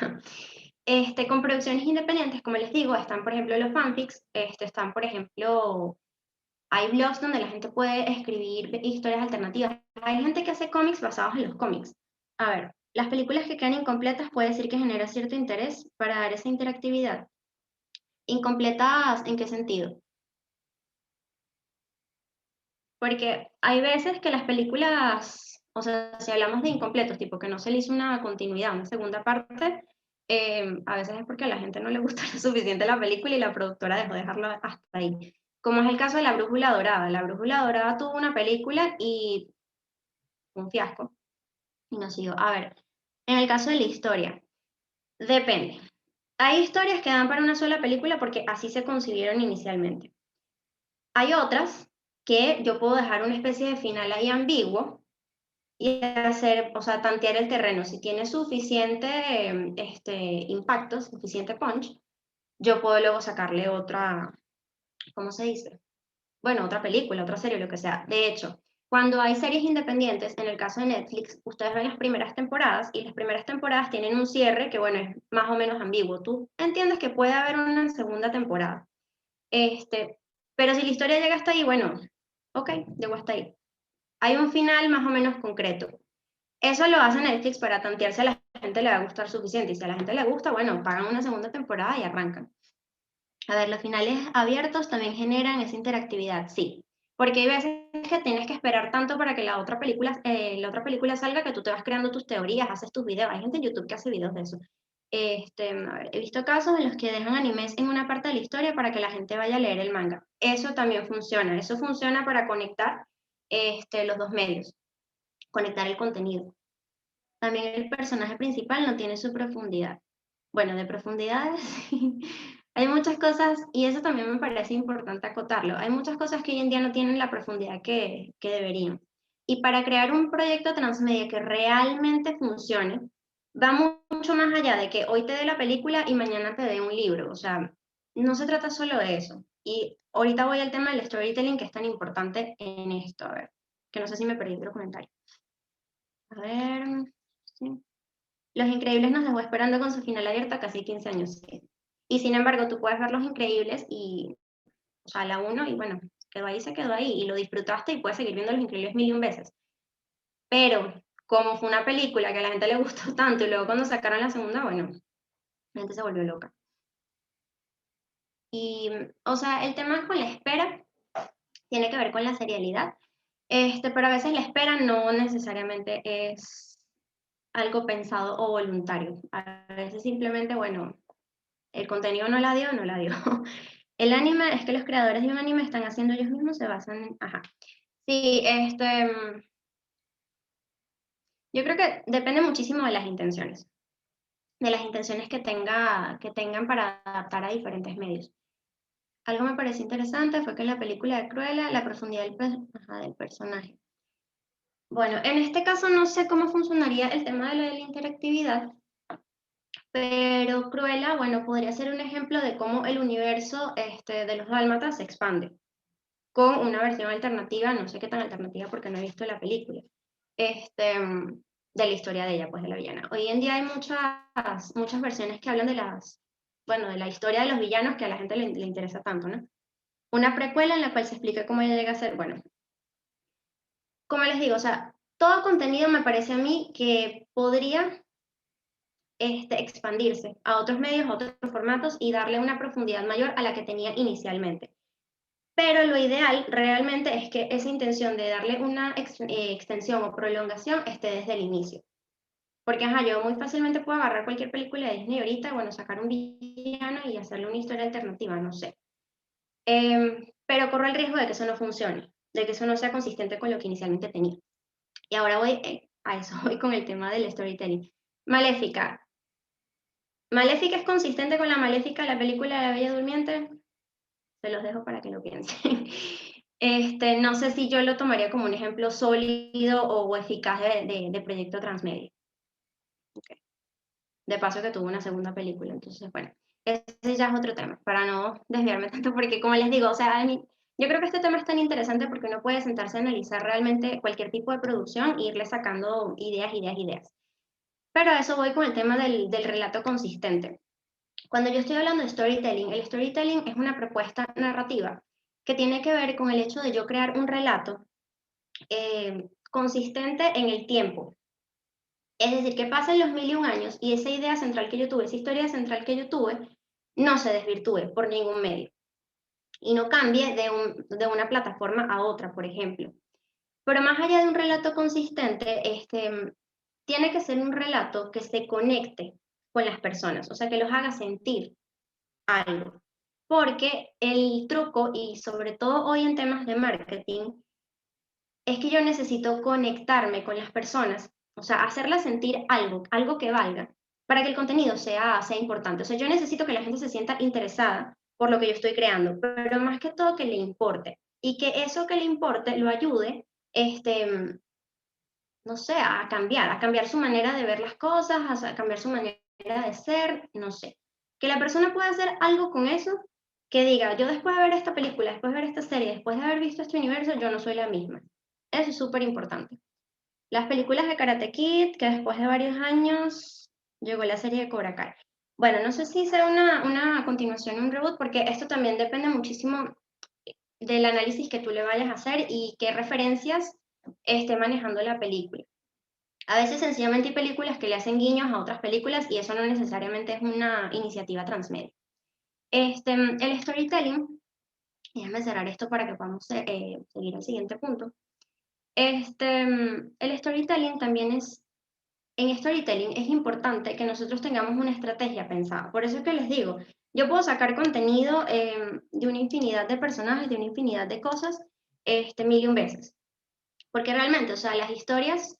Con producciones independientes, como les digo, están, por ejemplo, los fanfics, están, por ejemplo, hay blogs donde la gente puede escribir historias alternativas. Hay gente que hace cómics basados en los cómics. A ver, las películas que quedan incompletas puede decir que genera cierto interés para dar esa interactividad. ¿Incompletas en qué sentido? Porque hay veces que las películas O sea, si hablamos de incompletos, tipo que no se le hizo una continuidad, una segunda parte, a veces es porque a la gente no le gusta lo suficiente la película y la productora dejó dejarlo hasta ahí. Como es el caso de La Brújula Dorada. La Brújula Dorada tuvo una película y un fiasco, y no siguió. A ver, en el caso de la historia, depende. Hay historias que dan para una sola película porque así se concibieron inicialmente. Hay otras que yo puedo dejar una especie de final ahí ambiguo y hacer, o sea, tantear el terreno. Si tiene suficiente impacto, suficiente punch, yo puedo luego sacarle otra, ¿cómo se dice? Bueno, otra película, otra serie, lo que sea. De hecho, cuando hay series independientes, en el caso de Netflix, ustedes ven las primeras temporadas y las primeras temporadas tienen un cierre que, bueno, es más o menos ambiguo. Tú entiendes que puede haber una segunda temporada. Pero si la historia llega hasta ahí, bueno, ok, llegó hasta ahí. Hay un final más o menos concreto. Eso lo hace Netflix para tantear si a la gente le va a gustar suficiente. Y si a la gente le gusta, bueno, pagan una segunda temporada y arrancan. A ver, los finales abiertos también generan esa interactividad, sí. Porque hay veces que tienes que esperar tanto para que la otra película salga que tú te vas creando tus teorías, haces tus videos. Hay gente en YouTube que hace videos de eso. A ver, he visto casos en los que dejan animes en una parte de la historia para que la gente vaya a leer el manga. Eso también funciona. Eso funciona para conectar los dos medios, conectar el contenido. También el personaje principal no tiene su profundidad. Bueno, de profundidades hay muchas cosas, y eso también me parece importante acotarlo. Hay muchas cosas que hoy en día no tienen la profundidad que deberían. Y para crear un proyecto transmedia que realmente funcione, va mucho más allá de que hoy te dé la película y mañana te dé un libro. O sea, no se trata solo de eso. Y ahorita voy al tema del storytelling, que es tan importante en esto. A ver, que no sé si me perdí otro comentario. A ver, sí. Los Increíbles nos dejó esperando con su final abierto casi 15 años. Sí. Y sin embargo, tú puedes ver Los Increíbles y, o sea, la uno y bueno, quedó ahí, se quedó ahí y lo disfrutaste y puedes seguir viendo Los Increíbles mil y un veces. Pero, como fue una película que a la gente le gustó tanto y luego cuando sacaron la segunda, bueno, la gente se volvió loca. Y, o sea, el tema con la espera tiene que ver con la serialidad, pero a veces la espera no necesariamente es algo pensado o voluntario. A veces simplemente, bueno, el contenido no la dio, no la dio. El anime es que los creadores de un anime están haciendo ellos mismos, se basan en... Ajá. Sí, yo creo que depende muchísimo de las intenciones que tengan para adaptar a diferentes medios. Algo me pareció interesante fue que en la película de Cruella, la profundidad del personaje. Bueno, en este caso no sé cómo funcionaría el tema de la interactividad, pero Cruella, bueno, podría ser un ejemplo de cómo el universo de los dálmatas se expande con una versión alternativa, no sé qué tan alternativa porque no he visto la película, de la historia de ella, pues de la villana. Hoy en día hay muchas versiones que hablan de la historia de los villanos que a la gente le interesa tanto, ¿no? Una precuela en la cual se explica cómo ella llega a ser, bueno, como les digo, o sea, todo contenido me parece a mí que podría expandirse a otros medios, a otros formatos y darle una profundidad mayor a la que tenía inicialmente. Pero lo ideal realmente es que esa intención de darle una extensión o prolongación esté desde el inicio. Porque yo muy fácilmente puedo agarrar cualquier película de Disney ahorita, bueno, sacar un villano y hacerle una historia alternativa, no sé. Pero corro el riesgo de que eso no funcione, de que eso no sea consistente con lo que inicialmente tenía. Y ahora a eso, voy con el tema del storytelling. Maléfica. ¿Maléfica es consistente con la Maléfica de la película de La Bella Durmiente? Se los dejo para que lo piensen. No sé si yo lo tomaría como un ejemplo sólido o eficaz de proyecto transmedia. Okay. De paso que tuvo una segunda película, entonces, bueno, ese ya es otro tema, para no desviarme tanto, porque como les digo, o sea, yo creo que este tema es tan interesante porque uno puede sentarse a analizar realmente cualquier tipo de producción e irle sacando ideas. Pero a eso voy con el tema del relato consistente. Cuando yo estoy hablando de storytelling, el storytelling es una propuesta narrativa que tiene que ver con el hecho de yo crear un relato consistente en el tiempo. Es decir, que pasen los 1001 años y esa idea central que yo tuve, esa historia central que yo tuve, no se desvirtúe por ningún medio y no cambie de una plataforma a otra, por ejemplo. Pero más allá de un relato consistente, tiene que ser un relato que se conecte con las personas, o sea, que los haga sentir algo. Porque el truco, y sobre todo hoy en temas de marketing, es que yo necesito conectarme con las personas, o sea, hacerlas sentir algo, algo que valga, para que el contenido sea importante. O sea, yo necesito que la gente se sienta interesada por lo que yo estoy creando, pero más que todo que le importe. Y que eso que le importe lo ayude, no sé, a cambiar su manera de ver las cosas, a cambiar su manera de ser, no sé. Que la persona pueda hacer algo con eso, que diga, yo después de ver esta película, después de ver esta serie, después de haber visto este universo, yo no soy la misma. Eso es súper importante. Las películas de Karate Kid, que después de varios años llegó la serie de Cobra Kai. Bueno, no sé si sea una continuación, un reboot, porque esto también depende muchísimo del análisis que tú le vayas a hacer y qué referencias esté manejando la película. A veces sencillamente hay películas que le hacen guiños a otras películas y eso no necesariamente es una iniciativa transmedia. El storytelling, déjame cerrar esto para que podamos seguir al siguiente punto. El storytelling también en storytelling es importante que nosotros tengamos una estrategia pensada. Por eso es que les digo, yo puedo sacar contenido de una infinidad de personajes, de una infinidad de cosas, mil y un veces. Porque realmente, o sea, las historias,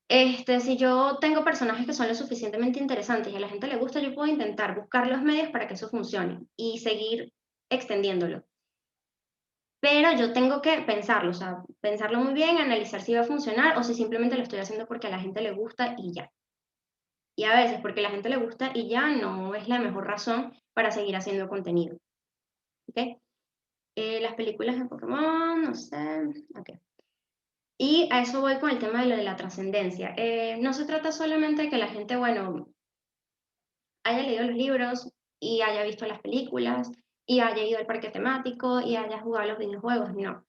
si yo tengo personajes que son lo suficientemente interesantes y a la gente le gusta, yo puedo intentar buscar los medios para que eso funcione y seguir extendiéndolo. Pero yo tengo que pensarlo, o sea, pensarlo muy bien, analizar si va a funcionar o si simplemente lo estoy haciendo porque a la gente le gusta y ya. Y a veces porque a la gente le gusta y ya no es la mejor razón para seguir haciendo contenido. ¿Ok? Las películas de Pokémon, no sé, ok. Y a eso voy con el tema de lo de la trascendencia. No se trata solamente de que la gente, bueno, haya leído los libros y haya visto las películas y haya ido al parque temático y haya jugado los videojuegos, no.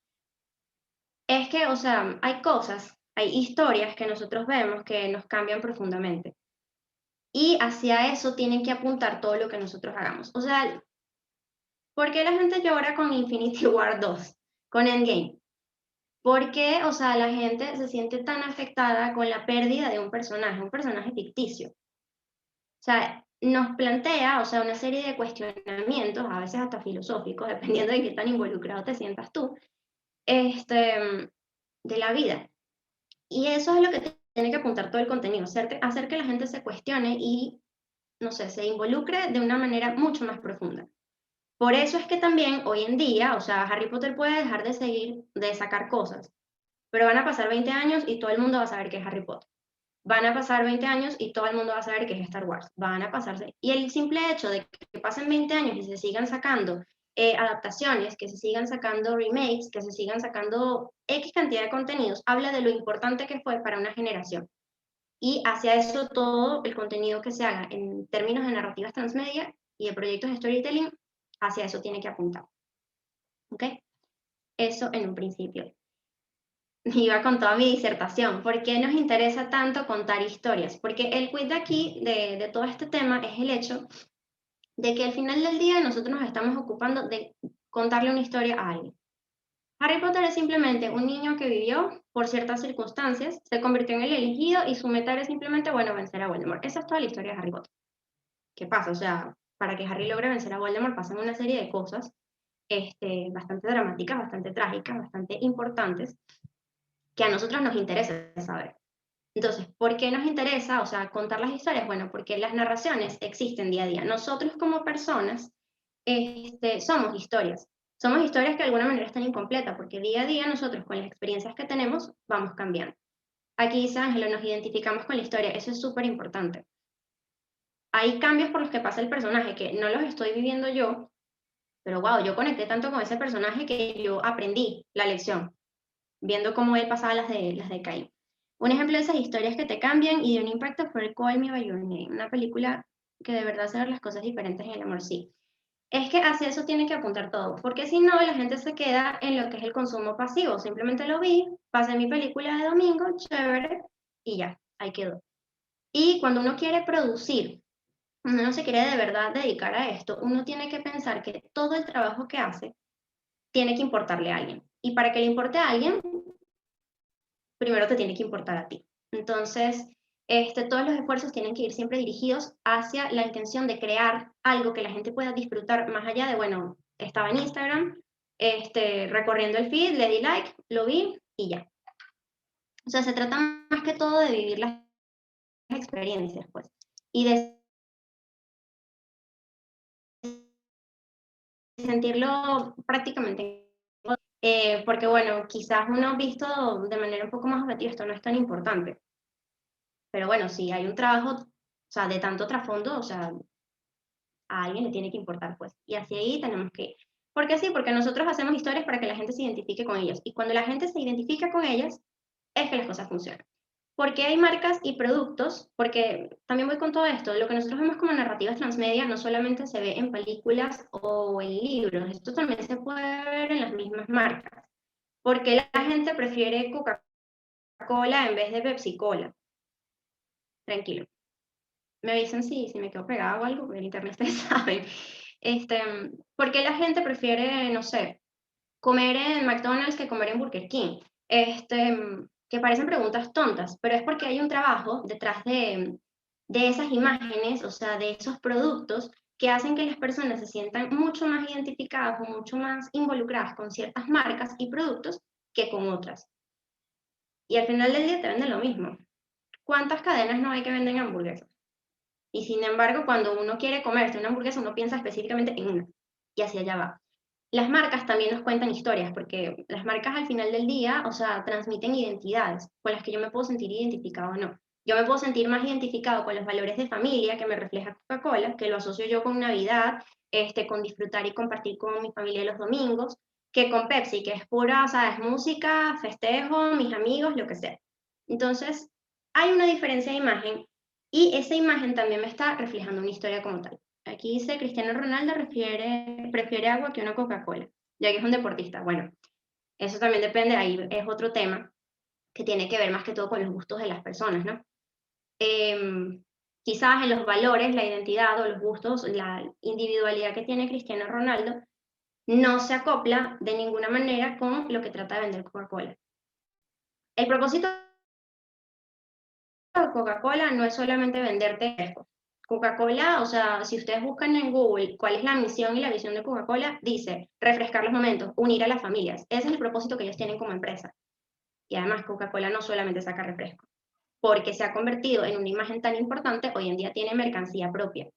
Es que, o sea, hay cosas, hay historias que nosotros vemos que nos cambian profundamente. Y hacia eso tienen que apuntar todo lo que nosotros hagamos. O sea, ¿por qué la gente llora con Infinity War 2, con Endgame? ¿Por qué, o sea, la gente se siente tan afectada con la pérdida de un personaje ficticio? O sea, nos plantea, o sea, una serie de cuestionamientos, a veces hasta filosóficos, dependiendo de qué tan involucrado te sientas tú, de la vida. Y eso es lo que tiene que apuntar todo el contenido, hacer que la gente se cuestione y, no sé, se involucre de una manera mucho más profunda. Por eso es que también hoy en día, o sea, Harry Potter puede dejar de seguir, de sacar cosas, pero van a pasar 20 años y todo el mundo va a saber qué es Harry Potter. Van a pasar 20 años y todo el mundo va a saber qué es Star Wars. Van a pasarse. Y el simple hecho de que pasen 20 años y se sigan sacando adaptaciones, que se sigan sacando remakes, que se sigan sacando X cantidad de contenidos, habla de lo importante que fue para una generación. Y hacia eso todo el contenido que se haga en términos de narrativas transmedia y de proyectos de storytelling, hacia eso tiene que apuntar. ¿Ok? Eso en un principio. Iba con toda mi disertación. ¿Por qué nos interesa tanto contar historias? Porque el quid de aquí, de todo este tema, es el hecho de que al final del día nosotros nos estamos ocupando de contarle una historia a alguien. Harry Potter es simplemente un niño que vivió por ciertas circunstancias, se convirtió en el elegido y su meta era simplemente, bueno, vencer a Voldemort. Esa es toda la historia de Harry Potter. ¿Qué pasa? O sea, para que Harry logre vencer a Voldemort pasan una serie de cosas bastante dramáticas, bastante trágicas, bastante importantes, que a nosotros nos interesa saber. Entonces, ¿por qué nos interesa, o sea, contar las historias? Bueno, porque las narraciones existen día a día. Nosotros como personas somos historias. Somos historias que de alguna manera están incompletas, porque día a día nosotros con las experiencias que tenemos vamos cambiando. Aquí dice Ángela, nos identificamos con la historia, eso es súper importante. Hay cambios por los que pasa el personaje que no los estoy viviendo yo, pero wow, yo conecté tanto con ese personaje que yo aprendí la lección, viendo cómo él pasaba las de Caín. Un ejemplo de esas historias que te cambian y de un impacto fue Call Me By Your Name, una película que de verdad hace ver las cosas diferentes en el amor, sí. Es que hacia eso tiene que apuntar todo, porque si no, la gente se queda en lo que es el consumo pasivo. Simplemente lo vi, pasé mi película de domingo, chévere, y ya, ahí quedó. Y cuando uno quiere producir, uno no se quiere de verdad dedicar a esto, uno tiene que pensar que todo el trabajo que hace tiene que importarle a alguien. Y para que le importe a alguien, primero te tiene que importar a ti. Entonces, todos los esfuerzos tienen que ir siempre dirigidos hacia la intención de crear algo que la gente pueda disfrutar más allá de, bueno, estaba en Instagram, recorriendo el feed, le di like, lo vi y ya. O sea, se trata más que todo de vivir las experiencias, pues, y de sentirlo prácticamente. Porque bueno, quizás uno visto de manera un poco más objetiva, esto no es tan importante. Pero bueno, si hay un trabajo, o sea, de tanto trasfondo, o sea, a alguien le tiene que importar, pues. Y así ahí tenemos que ir. ¿Por qué sí? Porque nosotros hacemos historias para que la gente se identifique con ellas. Y cuando la gente se identifica con ellas, es que las cosas funcionan. Porque hay marcas y productos, porque también voy con todo esto, lo que nosotros vemos como narrativas transmedia no solamente se ve en películas o en libros, esto también se puede ver en las mismas marcas. Porque la gente prefiere Coca-Cola en vez de Pepsi-Cola. Tranquilo. Me avisan si me quedo pegada o algo, porque el internet ustedes saben. ¿Por qué la gente prefiere, no sé, comer en McDonald's que comer en Burger King? Que parecen preguntas tontas, pero es porque hay un trabajo detrás de esas imágenes, o sea, de esos productos que hacen que las personas se sientan mucho más identificadas o mucho más involucradas con ciertas marcas y productos que con otras. Y al final del día te venden lo mismo. ¿Cuántas cadenas no hay que venden hamburguesas? Y sin embargo, cuando uno quiere comerse una hamburguesa, uno piensa específicamente en una. Y hacia allá va. Las marcas también nos cuentan historias, porque las marcas al final del día, o sea, transmiten identidades con las que yo me puedo sentir identificado o no. Yo me puedo sentir más identificado con los valores de familia que me refleja Coca-Cola, que lo asocio yo con Navidad, con disfrutar y compartir con mi familia los domingos, que con Pepsi, que es pura, o sea, es música, festejo, mis amigos, lo que sea. Entonces, hay una diferencia de imagen y esa imagen también me está reflejando una historia como tal. Aquí dice Cristiano Ronaldo prefiere agua que una Coca-Cola, ya que es un deportista. Bueno, eso también depende, ahí es otro tema que tiene que ver más que todo con los gustos de las personas, ¿no? Quizás en los valores, la identidad o los gustos, la individualidad que tiene Cristiano Ronaldo no se acopla de ninguna manera con lo que trata de vender Coca-Cola. El propósito de Coca-Cola no es solamente venderte refrescos. Coca-Cola, o sea, si ustedes buscan en Google cuál es la misión y la visión de Coca-Cola, dice refrescar los momentos, unir a las familias. Ese es el propósito que ellos tienen como empresa. Y además Coca-Cola no solamente saca refresco, porque se ha convertido en una imagen tan importante, hoy en día tiene mercancía propia.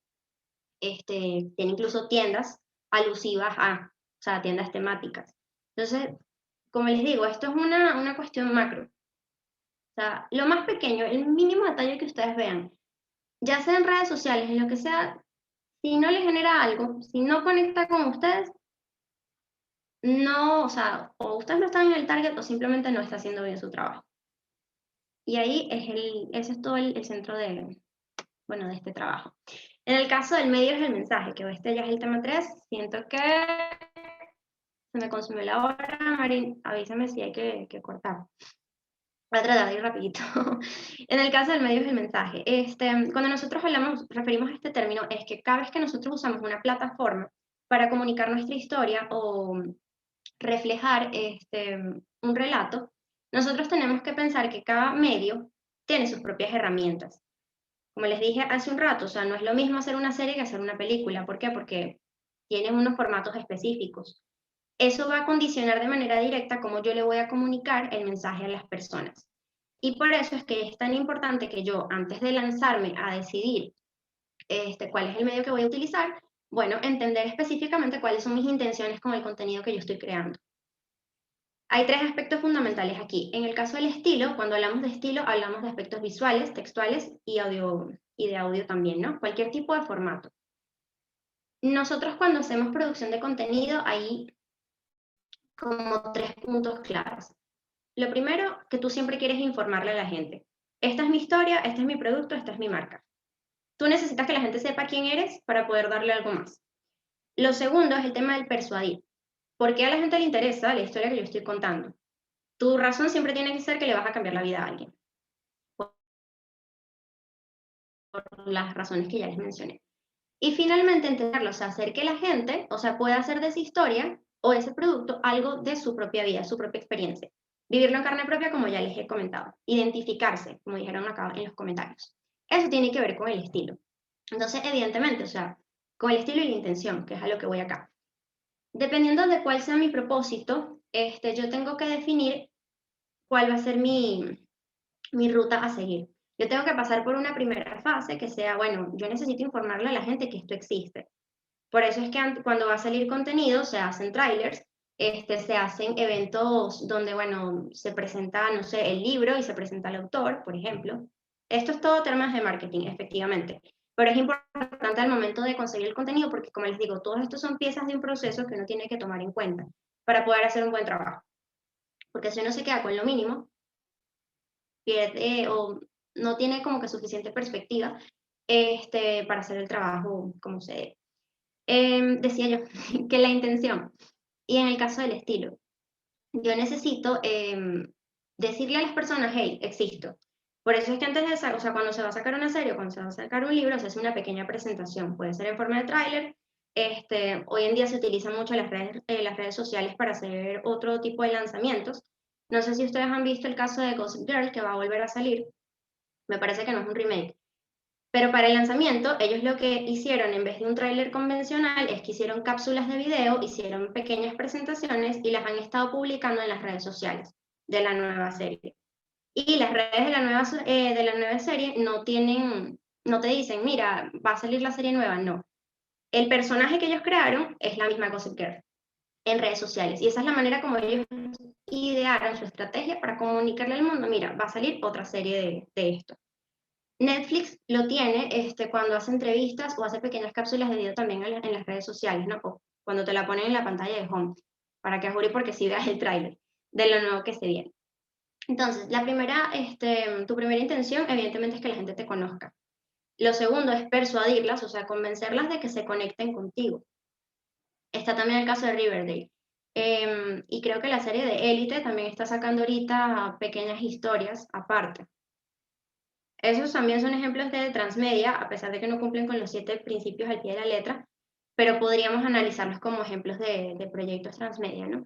Tiene incluso tiendas alusivas a, o sea, tiendas temáticas. Entonces, como les digo, esto es una cuestión macro. O sea, lo más pequeño, el mínimo detalle que ustedes vean, ya sea en redes sociales, en lo que sea, si no les genera algo, si no conecta con ustedes, no, o sea, o ustedes no están en el target o simplemente no está haciendo bien su trabajo. Y ahí ese es todo el centro bueno, de este trabajo. En el caso del medio es el mensaje, que este ya es el tema 3. Siento que se me consumió la hora, Marín, avísame si hay que cortar. Voy a tratar de ir rapidito. En el caso del medio es el mensaje. Cuando nosotros referimos a este término, es que cada vez que nosotros usamos una plataforma para comunicar nuestra historia o reflejar un relato, nosotros tenemos que pensar que cada medio tiene sus propias herramientas. Como les dije hace un rato, o sea, no es lo mismo hacer una serie que hacer una película. ¿Por qué? Porque tienen unos formatos específicos. Eso va a condicionar de manera directa cómo yo le voy a comunicar el mensaje a las personas. Y por eso es que es tan importante que yo, antes de lanzarme a decidir cuál es el medio que voy a utilizar, bueno, entender específicamente cuáles son mis intenciones con el contenido que yo estoy creando. Hay 3 aspectos fundamentales aquí. En el caso del estilo, cuando hablamos de estilo, hablamos de aspectos visuales, textuales y de audio también, ¿no? Cualquier tipo de formato. Nosotros cuando hacemos producción de contenido, hay como 3 puntos claves. Lo primero, que tú siempre quieres informarle a la gente. Esta es mi historia, este es mi producto, esta es mi marca. Tú necesitas que la gente sepa quién eres para poder darle algo más. Lo segundo es el tema del persuadir. ¿Por qué a la gente le interesa la historia que yo estoy contando? Tu razón siempre tiene que ser que le vas a cambiar la vida a alguien. Por las razones que ya les mencioné. Y finalmente entenderlo, o sea, hacer que la gente, o sea, pueda hacer de esa historia o ese producto algo de su propia vida, su propia experiencia. Vivirlo en carne propia, como ya les he comentado. Identificarse, como dijeron acá en los comentarios. Eso tiene que ver con el estilo. Entonces, evidentemente, o sea, con el estilo y la intención, que es a lo que voy acá. Dependiendo de cuál sea mi propósito, yo tengo que definir cuál va a ser mi ruta a seguir. Yo tengo que pasar por una primera fase que sea, bueno, yo necesito informarle a la gente que esto existe. Por eso es que cuando va a salir contenido se hacen trailers, se hacen eventos donde, bueno, se presenta, no sé, el libro y se presenta el autor, por ejemplo. Esto es todo temas de marketing, efectivamente. Pero es importante al momento de conseguir el contenido porque, como les digo, todos estos son piezas de un proceso que uno tiene que tomar en cuenta para poder hacer un buen trabajo. Porque si uno se queda con lo mínimo, pierde o no tiene como que suficiente perspectiva para hacer el trabajo como se debe. Decía yo que la intención, y en el caso del estilo, yo necesito decirle a las personas, hey, existo. Por eso es que antes de, o sea, cuando se va a sacar una serie o cuando se va a sacar un libro, se hace una pequeña presentación. Puede ser en forma de tráiler. Hoy en día se utilizan mucho las redes sociales para hacer otro tipo de lanzamientos. No sé si ustedes han visto el caso de Gossip Girl, que va a volver a salir. Me parece que no es un remake. Pero para el lanzamiento, ellos lo que hicieron en vez de un tráiler convencional es que hicieron cápsulas de video, hicieron pequeñas presentaciones y las han estado publicando en las redes sociales de la nueva serie. Y las redes de la nueva serie no te dicen, mira, va a salir la serie nueva, no. El personaje que ellos crearon es la misma Gossip Girl en redes sociales. Y esa es la manera como ellos idearon su estrategia para comunicarle al mundo, mira, va a salir otra serie de esto. Netflix lo tiene cuando hace entrevistas o hace pequeñas cápsulas de video también en las redes sociales, ¿no? O cuando te la ponen en la pantalla de home, para que jure porque sí veas el tráiler de lo nuevo que se viene. Entonces, tu primera intención evidentemente es que la gente te conozca. Lo segundo es persuadirlas, o sea, convencerlas de que se conecten contigo. Está también el caso de Riverdale. Y creo que la serie de Élite también está sacando ahorita pequeñas historias aparte. Esos también son ejemplos de transmedia, a pesar de que no cumplen con los 7 principios al pie de la letra, pero podríamos analizarlos como ejemplos de proyectos transmedia, ¿no?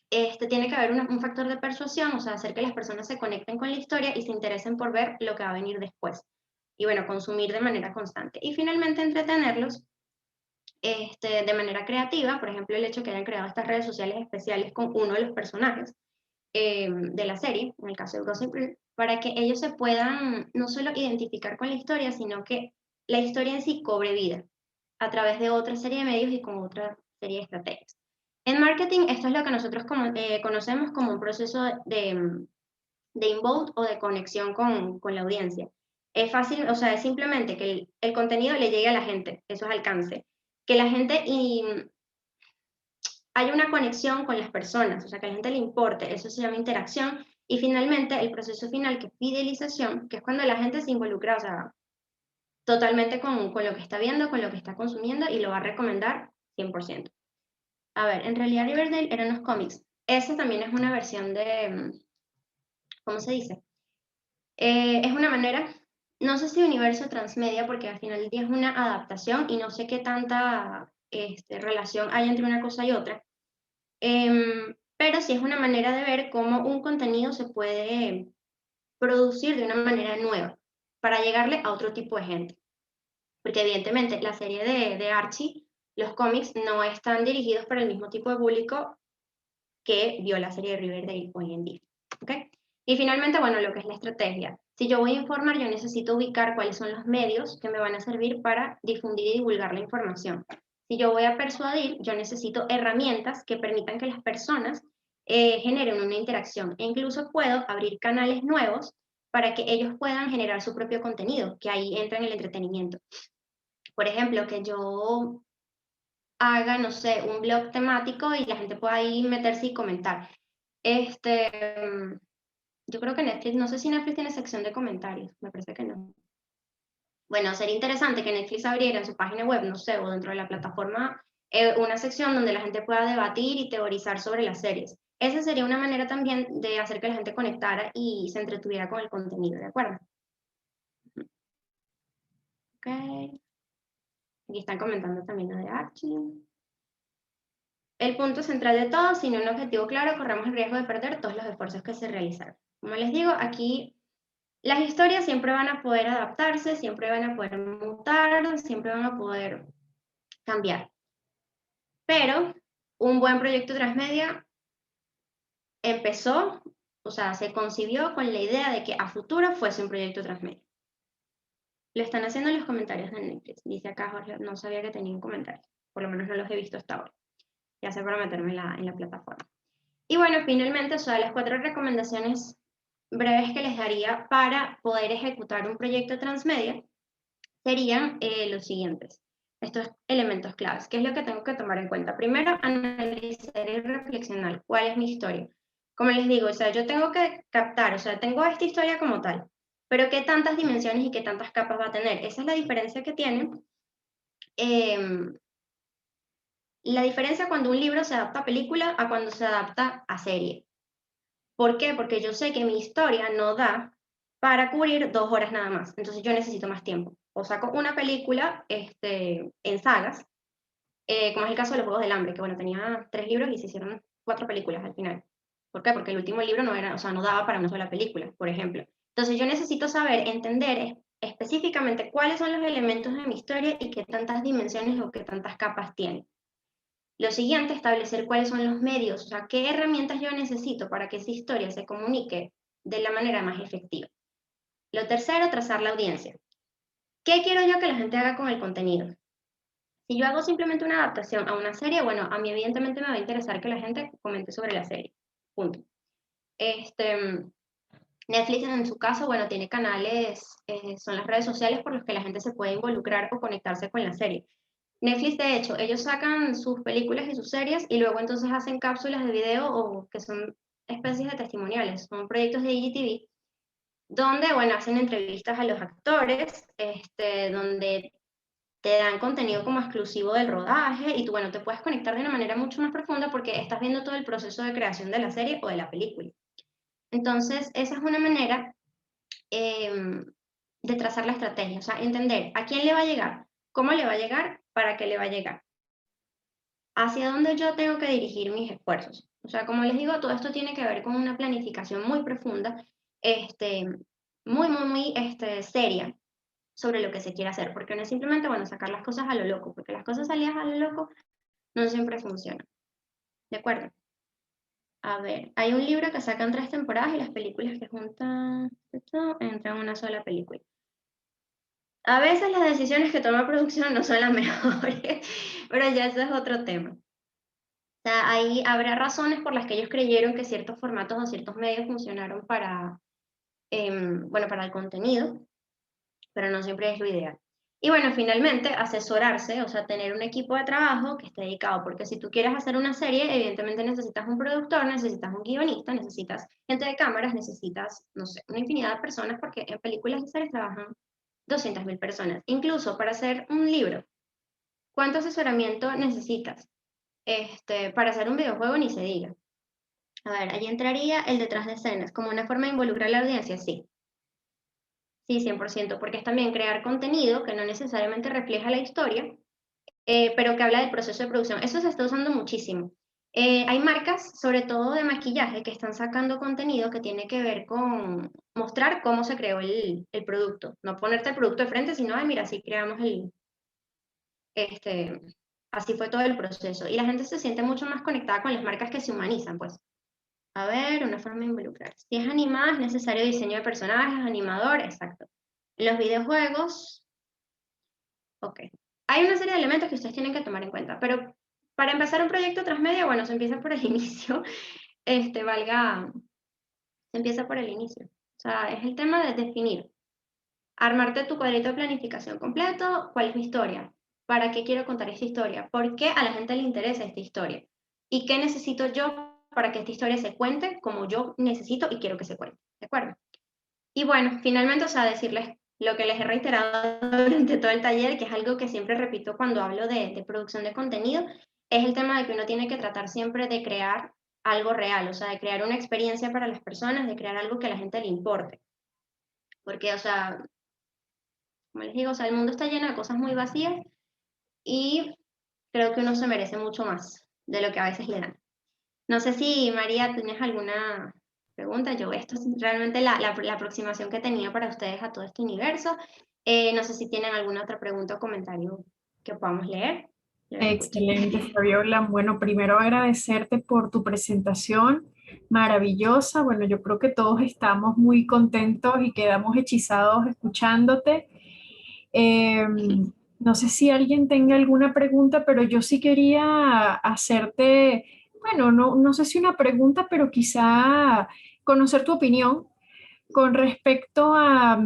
Tiene que haber un factor de persuasión, o sea, hacer que las personas se conecten con la historia y se interesen por ver lo que va a venir después. Y bueno, consumir de manera constante. Y finalmente entretenerlos de manera creativa, por ejemplo, el hecho que hayan creado estas redes sociales especiales con uno de los personajes de la serie, en el caso de Gossip Girl, para que ellos se puedan no solo identificar con la historia, sino que la historia en sí cobre vida a través de otra serie de medios y con otra serie de estrategias. En marketing, esto es lo que nosotros conocemos como un proceso de inbound o de conexión con la audiencia. Es fácil, o sea, es simplemente que el contenido le llegue a la gente, eso es alcance. Que la gente hay una conexión con las personas, o sea, que a la gente le importe, eso se llama interacción. Y finalmente, el proceso final, que es fidelización, que es cuando la gente se involucra, o sea, totalmente con lo que está viendo, con lo que está consumiendo y lo va a recomendar 100%. A ver, en realidad Riverdale eran unos cómics. Esa también es una versión de, ¿cómo se dice? Es una manera, no sé si universo transmedia, porque al final del día es una adaptación y no sé qué tanta relación hay entre una cosa y otra. Pero sí es una manera de ver cómo un contenido se puede producir de una manera nueva para llegarle a otro tipo de gente. Porque evidentemente la serie de Archie, los cómics no están dirigidos para el mismo tipo de público que vio la serie de Riverdale hoy en día. ¿Okay? Y finalmente, bueno, lo que es la estrategia. Si yo voy a informar, yo necesito ubicar cuáles son los medios que me van a servir para difundir y divulgar la información. Si yo voy a persuadir, yo necesito herramientas que permitan que las personas generen una interacción. E incluso puedo abrir canales nuevos para que ellos puedan generar su propio contenido, que ahí entra en el entretenimiento. Por ejemplo, que yo haga, no sé, un blog temático y la gente pueda ahí meterse y comentar. Yo creo que Netflix, no sé si Netflix tiene sección de comentarios, me parece que no. Bueno, sería interesante que Netflix abriera en su página web, no sé, o dentro de la plataforma, una sección donde la gente pueda debatir y teorizar sobre las series. Esa sería una manera también de hacer que la gente conectara y se entretuviera con el contenido, ¿de acuerdo? Ok. Aquí están comentando también lo de Archie. el punto central de todo, sin un objetivo claro, corremos el riesgo de perder todos los esfuerzos que se realizaron. Como les digo, aquí las historias siempre van a poder adaptarse, siempre van a poder mutar, siempre van a poder cambiar. Pero un buen proyecto transmedia empezó, o sea, se concibió con la idea de que a futuro fuese un proyecto transmedia. Lo están haciendo en los comentarios de Netflix. Dice acá Jorge, no sabía que tenían comentarios. Por lo menos no los he visto hasta ahora. Ya sé para meterme en la plataforma. Y bueno, finalmente, o sea, las 4 recomendaciones breves que les daría para poder ejecutar un proyecto transmedia serían los siguientes. Estos elementos claves. ¿Qué es lo que tengo que tomar en cuenta? Primero, analizar y reflexionar. ¿Cuál es mi historia? Como les digo, o sea, yo tengo que captar, o sea, tengo esta historia como tal, pero ¿qué tantas dimensiones y qué tantas capas va a tener? Esa es la diferencia que tiene. La diferencia cuando un libro se adapta a película a cuando se adapta a serie. ¿Por qué? Porque yo sé que mi historia no da para cubrir 2 horas nada más. Entonces yo necesito más tiempo. O saco una película en sagas, como es el caso de los Juegos del Hambre, que bueno, tenía 3 libros y se hicieron 4 películas al final. ¿Por qué? Porque el último libro no era, o sea, no daba para una sola película, por ejemplo. Entonces yo necesito saber, entender específicamente cuáles son los elementos de mi historia y qué tantas dimensiones o qué tantas capas tiene. Lo siguiente, establecer cuáles son los medios, o sea, qué herramientas yo necesito para que esa historia se comunique de la manera más efectiva. Lo tercero, trazar la audiencia. ¿Qué quiero yo que la gente haga con el contenido? Si yo hago simplemente una adaptación a una serie, bueno, a mí evidentemente me va a interesar que la gente comente sobre la serie. Punto. Netflix en su caso, bueno, tiene canales, son las redes sociales por los que la gente se puede involucrar o conectarse con la serie. Netflix, de hecho, ellos sacan sus películas y sus series y luego entonces hacen cápsulas de video o que son especies de testimoniales, son proyectos de IGTV, donde, bueno, hacen entrevistas a los actores, donde te dan contenido como exclusivo del rodaje y tú, bueno, te puedes conectar de una manera mucho más profunda porque estás viendo todo el proceso de creación de la serie o de la película. Entonces, esa es una manera de trazar la estrategia, o sea, entender a quién le va a llegar, cómo le va a llegar, para qué le va a llegar, hacia dónde yo tengo que dirigir mis esfuerzos. O sea, como les digo, todo esto tiene que ver con una planificación muy profunda, muy seria sobre lo que se quiere hacer, porque no es simplemente, bueno, sacar las cosas a lo loco, porque las cosas salidas a lo loco no siempre funcionan. ¿De acuerdo? A ver, hay un libro que sacan 3 temporadas y las películas que juntan entran en una sola película. A veces las decisiones que toma producción no son las mejores, pero ya eso es otro tema. O sea, ahí habrá razones por las que ellos creyeron que ciertos formatos o ciertos medios funcionaron bueno, para el contenido, pero no siempre es lo ideal. Y bueno, finalmente, asesorarse, o sea, tener un equipo de trabajo que esté dedicado, porque si tú quieres hacer una serie, evidentemente necesitas un productor, necesitas un guionista, necesitas gente de cámaras, necesitas, no sé, una infinidad de personas, porque en películas y series trabajan 200.000 personas. Incluso para hacer un libro, ¿cuánto asesoramiento necesitas? Para hacer un videojuego ni se diga. A ver, ahí entraría el detrás de escenas, como una forma de involucrar a la audiencia, sí. Sí, 100%, porque es también crear contenido que no necesariamente refleja la historia, pero que habla del proceso de producción. Eso se está usando muchísimo. Hay marcas, sobre todo de maquillaje, que están sacando contenido que tiene que ver con mostrar cómo se creó el producto. No ponerte el producto de frente, sino, ay, mira, así creamos este, así fue todo el proceso. Y la gente se siente mucho más conectada con las marcas que se humanizan, pues. A ver, una forma de involucrar. Si es animada, es necesario diseño de personajes, animador, exacto. En los videojuegos, ok. Hay una serie de elementos que ustedes tienen que tomar en cuenta, pero para empezar un proyecto transmedia, bueno, se empieza por el inicio, se empieza por el inicio. O sea, es el tema de definir, armarte tu cuadrito de planificación completo, cuál es mi historia, para qué quiero contar esta historia, por qué a la gente le interesa esta historia y qué necesito yo para que esta historia se cuente como yo necesito y quiero que se cuente, ¿de acuerdo? Y bueno, finalmente, o sea, decirles lo que les he reiterado durante todo el taller, que es algo que siempre repito cuando hablo de producción de contenido, es el tema de que uno tiene que tratar siempre de crear algo real, o sea, de crear una experiencia para las personas, de crear algo que a la gente le importe. Porque, o sea, como les digo, o sea, el mundo está lleno de cosas muy vacías y creo que uno se merece mucho más de lo que a veces le dan. No sé si, María, tienes alguna pregunta. Esto es realmente la aproximación que tenía para ustedes a todo este universo. No sé si tienen alguna otra pregunta o comentario que podamos leer. Yo los escucho. Excelente, Fabiola. Bueno, primero agradecerte por tu presentación maravillosa. Bueno, yo creo que todos estamos muy contentos y quedamos hechizados escuchándote. Eh, no sé si alguien tenga alguna pregunta, pero yo sí quería hacerte, bueno, no sé si una pregunta, pero quizá conocer tu opinión con respecto a,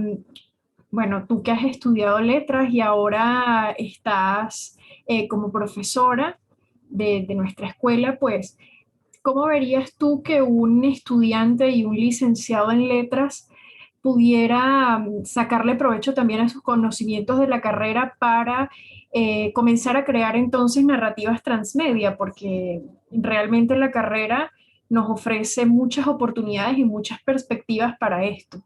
bueno, tú que has estudiado letras y ahora estás como profesora de nuestra escuela, pues, ¿cómo verías tú que un estudiante y un licenciado en letras pudiera sacarle provecho también a sus conocimientos de la carrera para comenzar a crear entonces narrativas transmedia? Porque realmente la carrera nos ofrece muchas oportunidades y muchas perspectivas para esto.